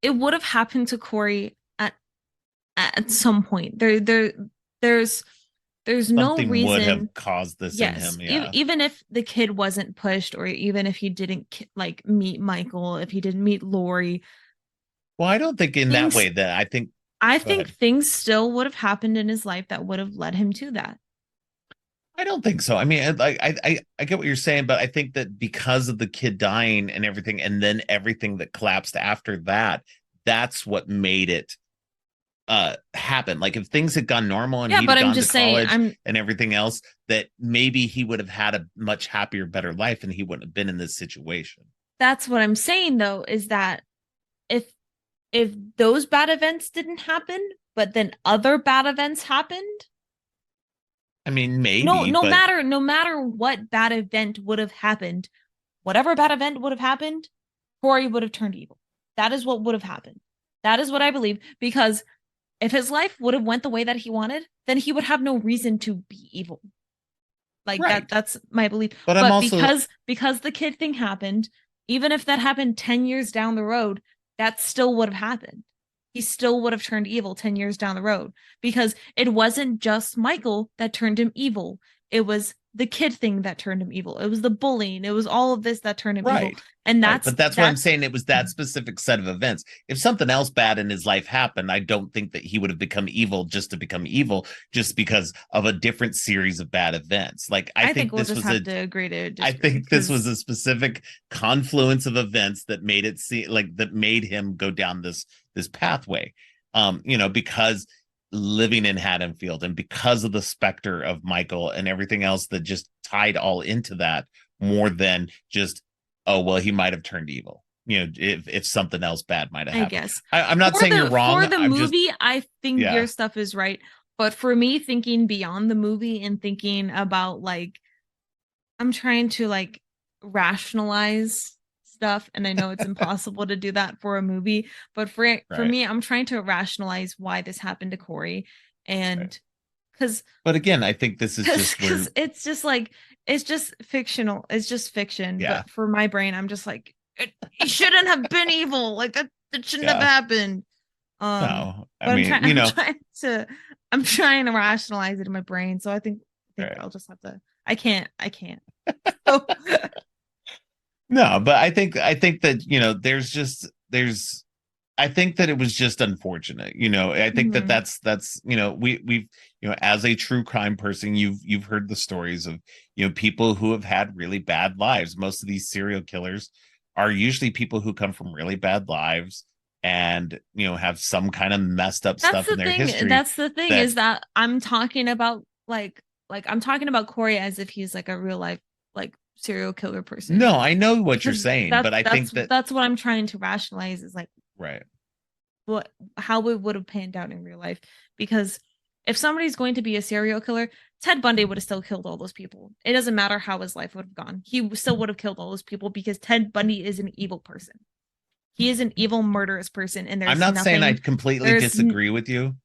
it would have happened to Corey at some point. There's there's no something would have reason. caused this in Yes, him. Yeah. even if the kid wasn't pushed, or even if he didn't meet Michael, if he didn't meet Lori, Well, I don't think in that things. way. That I think I Go think ahead. things still would have happened in his life that would have led him to that. I don't think so. I mean, I get what you're saying, but I think that because of the kid dying and everything, and then everything that collapsed after that, that's what made it happen. Like if things had gone normal and Yeah, he'd but have I'm gone to just saying, college and everything else, that maybe he would have had a much happier, better life, and he wouldn't have been in this situation. that's what I'm saying though, is that if if those bad events didn't happen, but then other bad events happened, I mean, no, maybe, but no matter what bad event would have happened, whatever bad event would have happened, Corey would have turned evil. That is what would have happened. That is what I believe. Because if his life would have went the way that he wanted, then he would have no reason to be evil. Like right. that's my belief. But I'm But also because the kid thing happened, even if that happened 10 years down the road, that still would have happened. He still would have turned evil 10 years down the road because it wasn't just Michael that turned him evil. It was the kid thing that turned him evil. It was the bullying. It was all of this that turned him evil. right. And Right. But that's what I'm that's saying. It was that specific set of events. If something else bad in his life happened, I don't think that he would have become evil just to become evil, just because of a different series of bad events. Like I think we'll just have to agree to I disagree think this was because a specific confluence of events that made it seem like that made him go down this pathway. Because living in Haddonfield and because of the specter of Michael and everything else that just tied all into that more than just, oh well, he might have turned evil. If something else bad might have I happened. guess I'm not saying you're for wrong. the I'm just movie, I think yeah, your stuff is right. But for me, thinking beyond the movie and thinking about like I'm trying to like rationalize stuff, and I know it's impossible to do that for a movie, but for right, me, I'm trying to rationalize why this happened to Corey, right. and because But again, I think this is just because where it's just like it's just fictional, it's just fiction. yeah, But for my brain, I'm just like it shouldn't have been evil, like that shouldn't have yeah. happened. No, I But mean, I'm trying to rationalize it in my brain. So I think right. I'll just have to I can't. So No, but I think that, there's I think that it was just unfortunate. I think that mhm. that's we've as a true crime person, you've heard the stories of people who have had really bad lives. Most of these serial killers are usually people who come from really bad lives and have some kind of messed up That's stuff in the their thing. history That's the thing that is that I'm talking about like I'm talking about Corey as if he's like a real life like serial killer person. no, I know what you're Because saying, but I think that that's what I'm trying to rationalize is like right, what how it would have panned out in real life. Because if somebody's going to be a serial killer, Ted Bundy would have still killed all those people. It doesn't matter how his life would have gone. He still would have killed all those people because Ted Bundy is an evil person. He is an evil murderous person, and I'm there's not saying I nothing. completely There's disagree with you,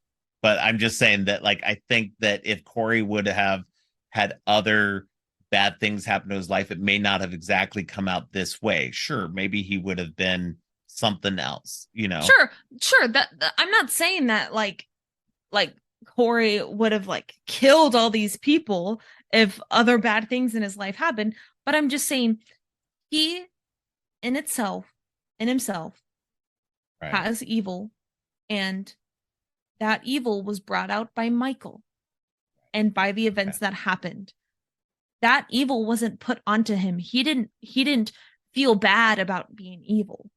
but I'm just saying that, like, I think that if Corey would have had other bad things happen to his life, it may not have exactly come out this way. Sure, maybe he would have been something else. sure, sure that I'm not saying that like Corey would have like killed all these people if other bad things in his life happened, but I'm just saying he in itself in himself Right. has evil, and that evil was brought out by Michael and by the Okay. events that happened. That evil wasn't put onto him. He didn't feel bad about being evil.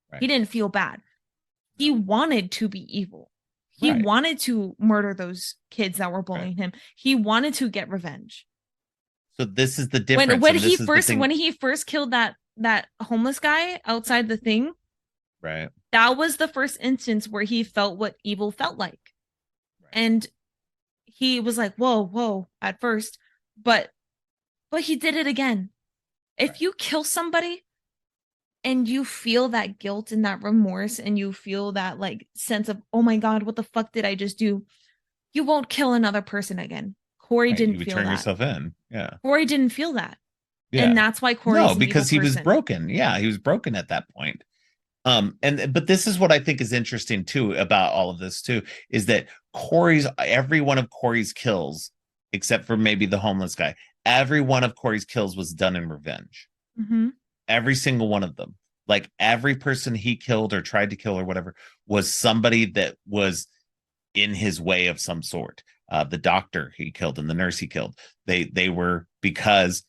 He Right. didn't feel bad. No. He wanted to be evil. He Right. wanted to murder those kids that were Right. bullying him. He wanted to get revenge. So this is the difference, and this is the thing. When he first killed that homeless guy outside the thing, Right. that was the first instance where he felt what evil felt like. Right. And he was like, "Whoa, whoa," at first, but he did it again. If Right. you kill somebody and you feel that guilt and that remorse and you feel that like sense of, "Oh my god, what the fuck did I just do?" You won't kill another person again. Corey Right. You didn't would feel turn that. yourself in. Yeah. Corey didn't feel that. And Yeah. that's why No, Corey's an evil because he was person. broken. Yeah, he was broken at that point. And but this is what I think is interesting too about all of this too, is that every one of Corey's kills, except for maybe the homeless guy, every one of Corey's kills was done in revenge. Mm-hmm. Every single one of them. Like every person he killed or tried to kill or whatever was somebody that was in his way of some sort. The doctor he killed and the nurse he killed, they were because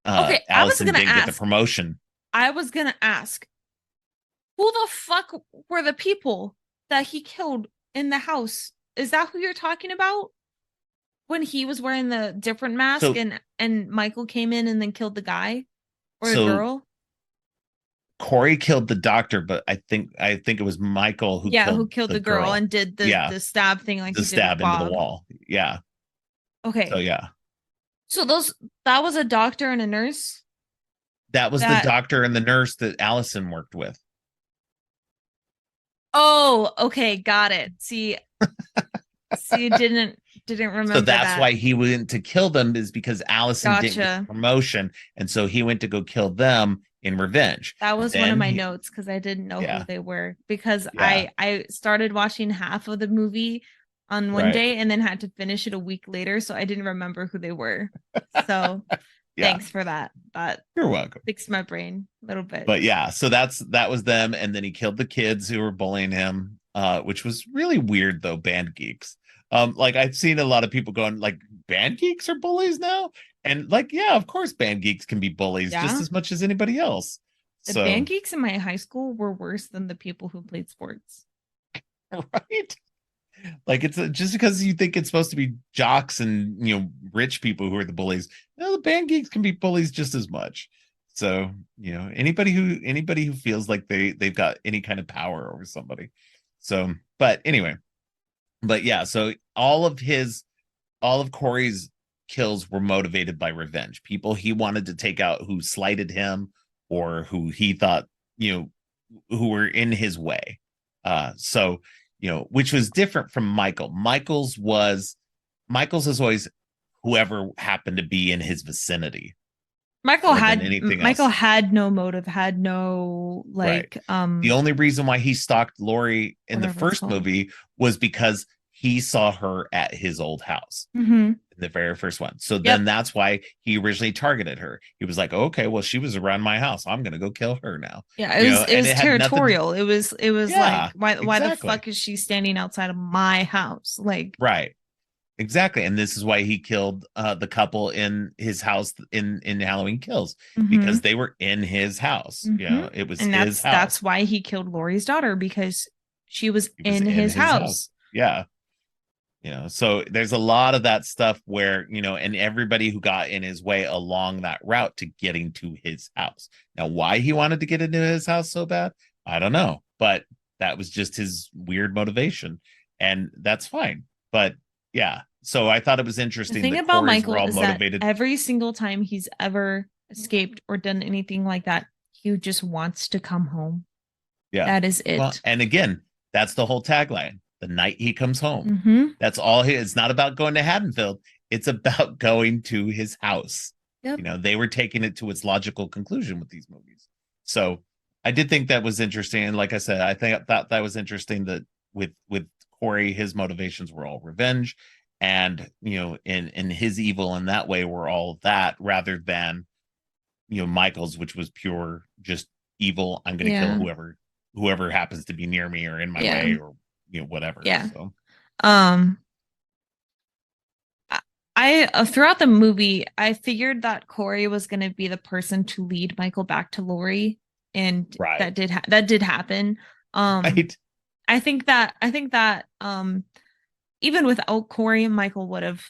Okay, Allison didn't get the promotion. I was gonna ask, who the fuck were the people that he killed in the house? Is that who you're talking about? When he was wearing the different mask So and Michael came in and then killed the guy or the so girl? Corey killed the doctor, but I think it was Michael who Yeah, who killed killed the the girl girl. and did Yeah, the stab thing like the he did with stab into the Bob. wall. Yeah. So Okay. yeah, So those that was a doctor and a nurse that was the that doctor and the nurse that Allison worked with. Oh, okay, got it. See, didn't So remember that's that. why he went to kill them is because Allison didn't get the Gotcha. promotion, and so he went to go kill them in revenge. That was one of Then my he, notes because I didn't know who yeah, they were because yeah, I started watching half of the movie on one right, day and then had to finish it a week later, so I didn't remember who they were. So yeah. thanks for that. That You're welcome. fixed my brain a little bit. But yeah, so that was them, and then he killed the kids who were bullying him, which was really weird though. Band geeks, like I've seen a lot of people going like, band geeks are bullies now, and like, yeah, of course, band geeks can be bullies just Yeah. as much as anybody else. The So band geeks in my high school were worse than the people who played sports. right, like it's just because you think it's supposed to be jocks and rich people who are the bullies. No, the band geeks can be bullies just as much. So anybody who feels like they've got any kind of power over somebody. So, but anyway, but yeah, so all of Corey's kills were motivated by revenge. People he wanted to take out who slighted him or who he thought, who were in his way. So, which was different from Michael. Michael's is always whoever happened to be in his vicinity more than anything Michael else. had no motive, had no Right. like The only reason why he stalked Lori in the whatever it's first called. movie was because he saw her at his old house, Mm-hmm. the very first one. So then Yep. that's why he originally targeted her. He was like, okay, well, she was around my house. I'm gonna go kill her now. Yeah, it And was it had nothing to, territorial. It was like yeah, why the exactly. fuck is she standing outside of my house? Like Right. Exactly. And this is why he killed the couple in his house in Halloween Kills, mm-hmm, because they were in his house. mm-hmm. It was And his that's house. why he killed Lori's daughter because she was He was in in his his house. house. Yeah. So there's a lot of that stuff where, and everybody who got in his way along that route to getting to his house. Now, why he wanted to get into his house so bad, I don't know, but that was just his weird motivation, and that's fine. But yeah, so I thought it was The interesting thing that about Corey's were Michael all is that motivated. every single time he's ever escaped or done anything like that, he just wants to come home. Yeah. That is Well, it. and again, that's the whole tagline. The night he comes home. Mm-hmm. That's all it's not about going to Haddonfield. It's about going to his house. Yep. They were taking it to its logical conclusion with these movies. So I did think that was interesting. And like I said, I thought that was interesting that with Corey, his motivations were all revenge. And in his evil in that way were all that rather than Michael's, which was pure just evil. I'm gonna kill Yeah. whoever happens to be near me or in my Yeah. way or whatever. Yeah. So Um throughout the movie, I figured that Corey was going to be the person to lead Michael back to Lori, and right. that did happen. Um, Right. I think that even without Corey, Michael would have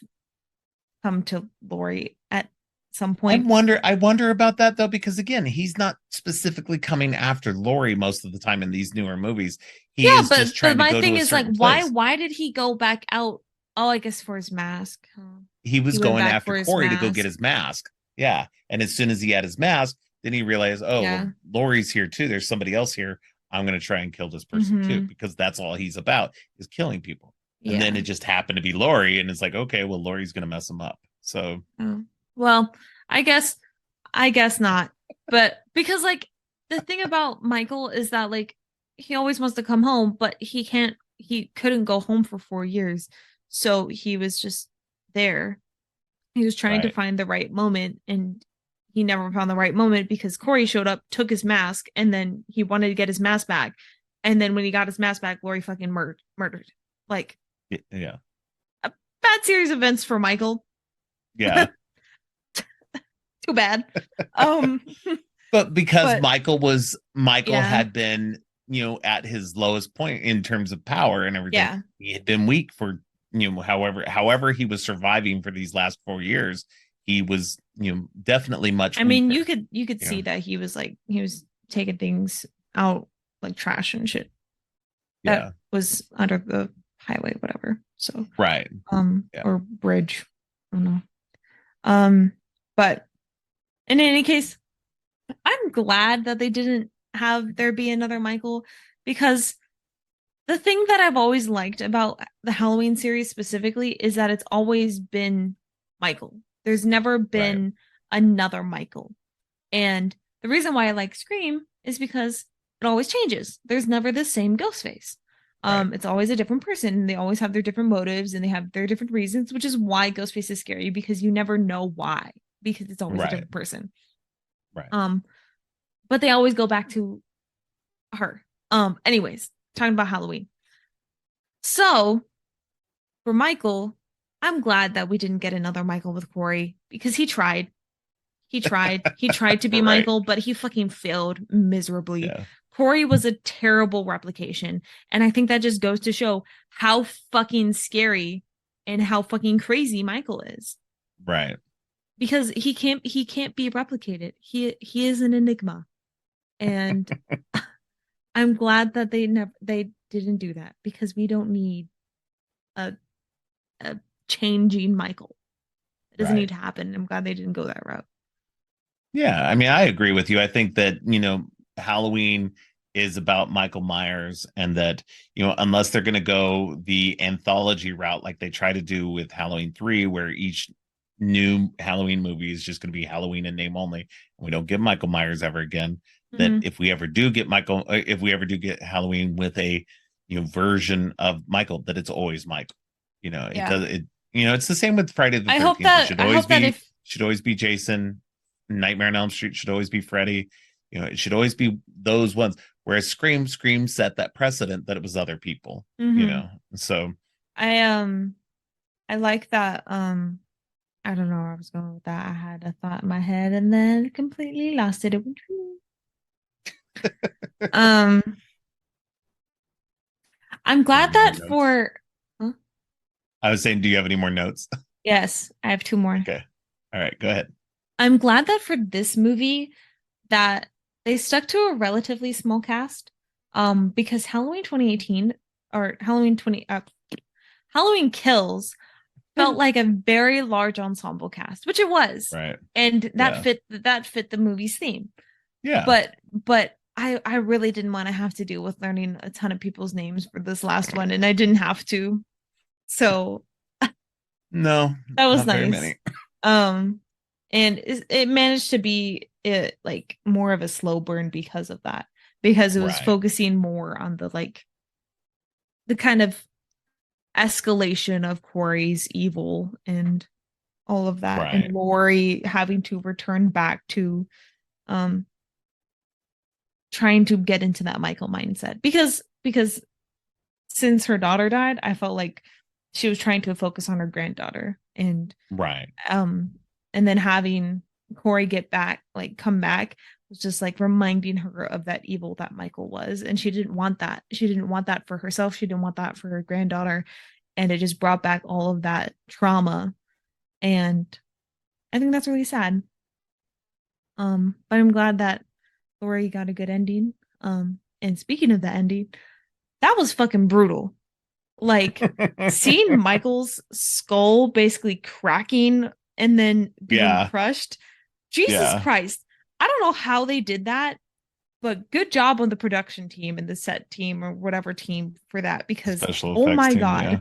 come to Lori at some point. I wonder about that though, because again, he's not specifically coming after Lori most of the time in these newer movies. He Yeah, is just but trying to my go to thing a is like, certain place. why did he go back out? Oh, I guess for his mask. He was He went going back after for his Corey to go get mask. his mask. Yeah. And as soon as he had his mask, then he realized, oh, Yeah. well, Lori's here too. There's somebody else here. I'm going to try and kill this person too, Mm-hmm. because that's all he's about is killing people. And then Yeah. it just happened to be Lori. And it's like, okay, well, Lori's going to mess him up. So, Oh. Well, I guess I guess not. But because like the thing about Michael is that like he always wants to come home, but he couldn't go home for 4 years. So he was just there. He was trying to right. find the right moment and he never found the right moment because Corey showed up, took his mask, and then he wanted to get his mask back. And then when he got his mask back, Lori fucking murdered. Like, Yeah. a bad series of events for Michael. Yeah. Too bad. Um, But because but Michael yeah, had been, at his lowest point in terms of power and everything. yeah. He had been weak for, however he was surviving for these last 4 years. He was, definitely much I mean, weaker. you could You see know, that he was taking things out like trash and shit that yeah, was under the highway, whatever. So, right, yeah, or bridge. I don't know. Um, but in any case, I'm glad that they didn't have there be another Michael because the thing that I've always liked about the Halloween series specifically is that it's always been Michael. There's never right, been another Michael. And the reason why I like Scream is because it always changes. There's never the same ghost face. right, It's always a different person. They always have their different motives and they have their different reasons, which is why Ghostface is scary because you never know why, because it's always a right, different person. right. Um, but they always go back to her. Anyways, talking about Halloween. So for Michael, I'm glad that we didn't get another Michael with Corey because he tried. He tried. He tried to be Right. Michael, but he fucking failed miserably. Yeah. Corey was a terrible replication. And I think that just goes to show how fucking scary and how fucking crazy Michael is. Right. Because he can't be replicated. He is an enigma. And I'm glad that they didn't do that because we don't need a a changing Michael. It doesn't need Right. to happen. I'm glad they didn't go that route. Yeah. I mean, I agree with you. I think that, Halloween is about Michael Myers, and that, unless they're going to go the anthology route like they try to do with Halloween 3, where each new Halloween movie is just going to be Halloween in name only, and we don't get Michael Myers ever again, that Mm-hmm. if we ever do get Halloween with a, version of Michael, that it's always Michael. It Yeah. does it. It's the same with Friday the 13th. It I hope that if should always be Jason. Nightmare on Elm Street should always be Freddy. It should always be those ones. Whereas Scream set that precedent that it was other people. mm-hmm. So I I like that I don't know where I was going with that. I had a thought in my head and then completely lost it. It went um I'm you have glad any more that notes? for huh? I was saying, do you have any more notes? Yes, I have two more. Okay. All right, go ahead. I'm glad that for this movie that they stuck to a relatively small cast. Because Halloween 2018 or Halloween Kills felt like a very large ensemble cast, which it was. Right. And Yeah. that fit the movie's theme. Yeah. But I really didn't want to have to deal with learning a ton of people's names for this last one, and I didn't have to. So No, that was not very nice. many. Um, and it managed to be like more of a slow burn because of that, because it was Right. focusing more on the kind of escalation of Corey's evil and all of that, and Right. Lori having to return back to um trying to get into that Michael mindset because since her daughter died, I felt like she was trying to focus on her granddaughter Right. um and then having Corey get back, like come back, was just like reminding her of that evil that Michael was. And she didn't want that. She didn't want that for herself. She didn't want that for her granddaughter. And it just brought back all of that trauma. And I think that's really sad. But I'm glad that Lori got a good ending. And speaking of the ending, that was fucking brutal. Like seeing Michael's skull basically cracking and then being Yeah. crushed. Jesus Yeah. Christ. I don't know how they did that, but good job on the production team and the set team or whatever team for that because Special effects team. Yeah.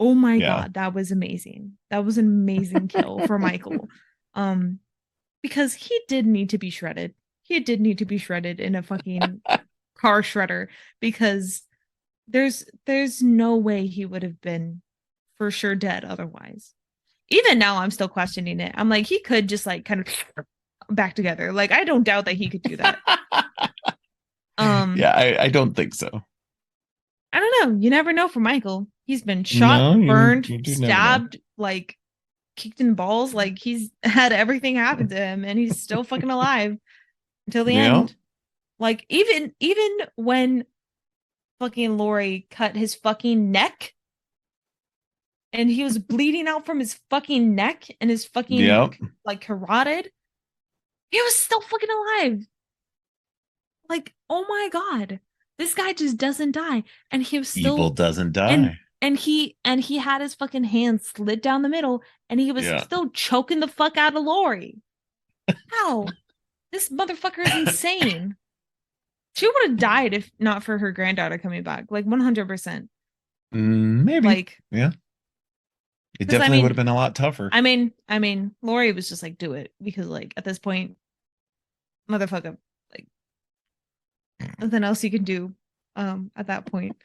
oh my Yeah. God, that was amazing. That was an amazing kill for Michael. Um, because he did need to be shredded. He did need to be shredded in a fucking car shredder because there's no way he would have been for sure dead otherwise. Even now I'm still questioning it. I'm like he could just like kind of back together. Like I don't doubt that he could do that. Um, Yeah, I don't think so. I don't know. You never know for Michael. He's been shot, No, burned, you do never know. stabbed, like kicked in balls. Like he's had everything happen to him, and he's still fucking alive until the Yeah, end. Like even when fucking Lori cut his fucking neck and he was bleeding out from his fucking neck and his fucking yep. like carotid, he was still fucking alive. Like, oh my god, this guy just doesn't die, and he was Evil still doesn't and die. he had his fucking hand slit down the middle, and he was Yeah. still choking the fuck out of Lori. How? This motherfucker is insane. She would have died if not for her granddaughter coming back, like 100%. Maybe. Like, Yeah. It because definitely would have been a lot tougher. Lori was just like, do it because like at this point, motherfucker, like nothing else you can do, at that point.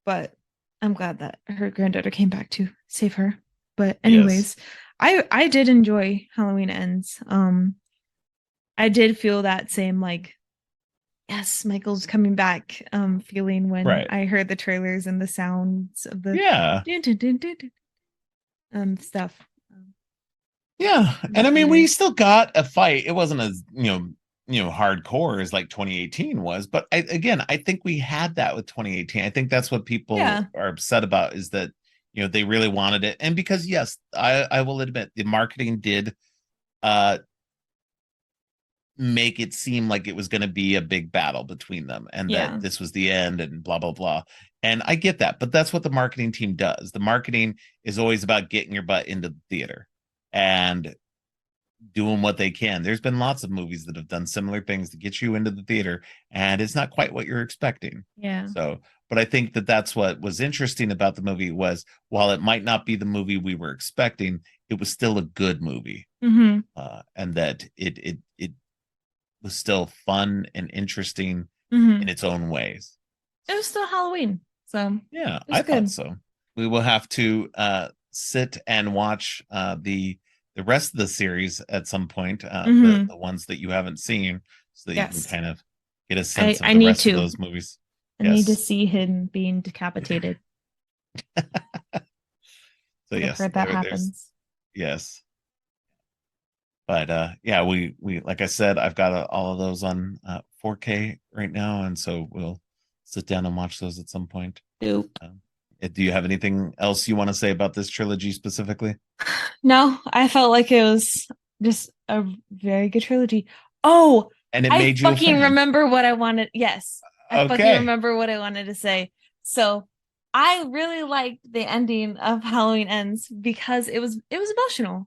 But I'm glad that her granddaughter came back to save her. But Yes. anyways, I did enjoy Halloween Ends. I did feel that same like yes, Michael's coming back feeling when Right. I heard the trailers and the sounds of the Yeah. dun, dun, dun, dun, dun, stuff Yeah. in the And I mean, we theater. still got a fight. It wasn't as, hardcore as like 2018 was, but again, I think we had that with 2018. I think that's what people Yeah. are upset about is that, they really wanted it. And because yes, I will admit the marketing did uh make it seem like it was going to be a big battle between them and that Yeah. this was the end and blah blah blah. And I get that, but that's what the marketing team does. The marketing is always about getting your butt into the theater and doing what they can. There's been lots of movies that have done similar things to get you into the theater and it's not quite what you're expecting. Yeah. So, but I think that that's what was interesting about the movie was while it might not be the movie we were expecting, it was still a good movie. Mm-hmm. And that it was still fun and interesting Mm-hmm. in its own ways. It was still Halloween, so Yeah, it was I thought good. so. We will have to sit and watch the rest of the series at some point, Mm-hmm. the ones that you haven't seen, so that you can Yes. kind of get a sense of I the need rest of to. those movies. I need to Yes. see him being decapitated. So I've yes, heard that there's happens. yes. But yeah, we like I said, I've got all of those on 4K right now, and so we'll sit down and watch those at some point. Dope. Do you have anything else you want to say about this trilogy specifically? No, I felt like it was just a very good trilogy. Oh, And it I made you a fucking fan. remember what I wanted. Yes, I fucking Okay. remember what I wanted to say. So I really liked the ending of Halloween Ends because it was emotional.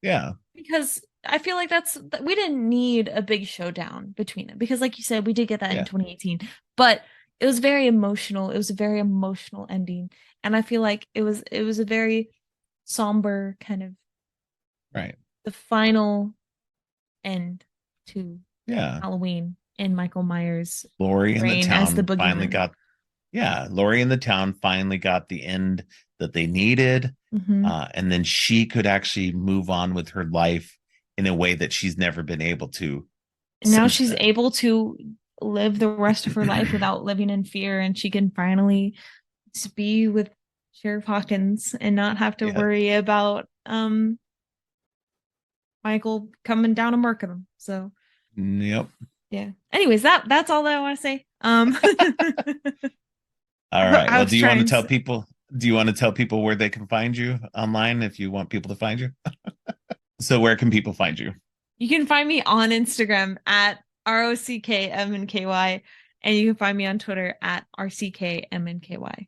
Yeah. Because I feel like we didn't need a big showdown between them because like you said we did get that in Yeah. 2018, but it was very emotional. It was a very emotional ending, and I feel like it was a very somber kind of Right. the final end to Yeah. Halloween and Michael Myers' Lori in the reign as the town finally boogeyman. got, yeah, Lori in the town finally got the end that they needed. Mm-hmm. And then she could actually move on with her life in a way that she's never been able to And now since she's then. able to live the rest of her life without living in fear, and she can finally be with Sheriff Hawkins and not have to Yeah. worry about Michael coming down and murking him. So Yep. yeah. Anyways, that's all that I want to say. All right. I Well, was trying to, do you want to tell people where they can find you online if you want people to find you? So where can people find you? you can find me on Instagram at ROCKMNKY, and you can find me on Twitter at RCKMNKY.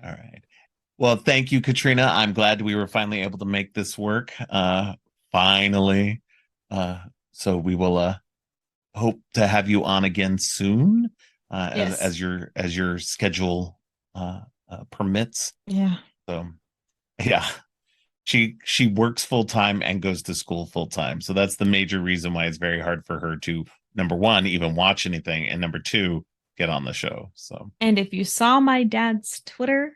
All right. Well, thank you, Katrina. I'm glad we were finally able to make this work. Finally. So we will hope to have you on again soon, Yes. as your schedule permits. Yeah. So yeah, she works full time and goes to school full time. So that's the major reason why it's very hard for her to number one even watch anything, and number two get on the show. So And if you saw my dad's Twitter,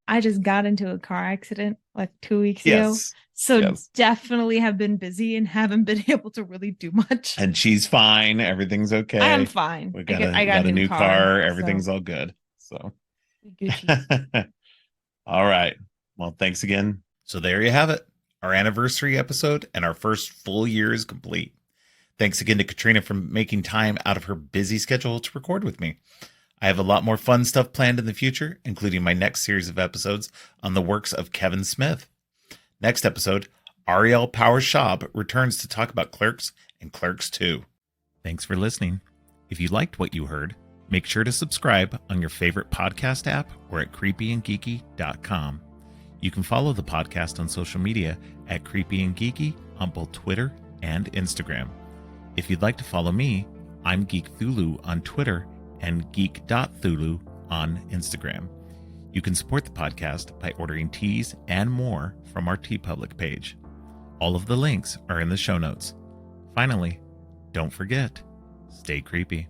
I just got into a car accident like 2 weeks ago. yes, So Yes. definitely have been busy and haven't been able to really do much. And she's fine. Everything's okay. I am fine. We I got got a I we got got a a new new car car. now, Everything's so all good. So Gucci. all right. Well, thanks again. So there you have it. Our anniversary episode and our first full year is complete. Thanks again to Katrina for making time out of her busy schedule to record with me. I have a lot more fun stuff planned in the future, including my next series of episodes on the works of Kevin Smith. Next episode, Ariel Power Schaub returns to talk about Clerks and Clerks 2. Thanks for listening. If you liked what you heard, make sure to subscribe on your favorite podcast app or at creepyandgeeky.com. You can follow the podcast on social media at Creepy and Geeky on both Twitter and Instagram. If you'd like to follow me, I'm Geek Thulu on Twitter and geek.thulu on Instagram. You can support the podcast by ordering teas and more from our TeePublic page. All of the links are in the show notes. Finally, don't forget, stay creepy.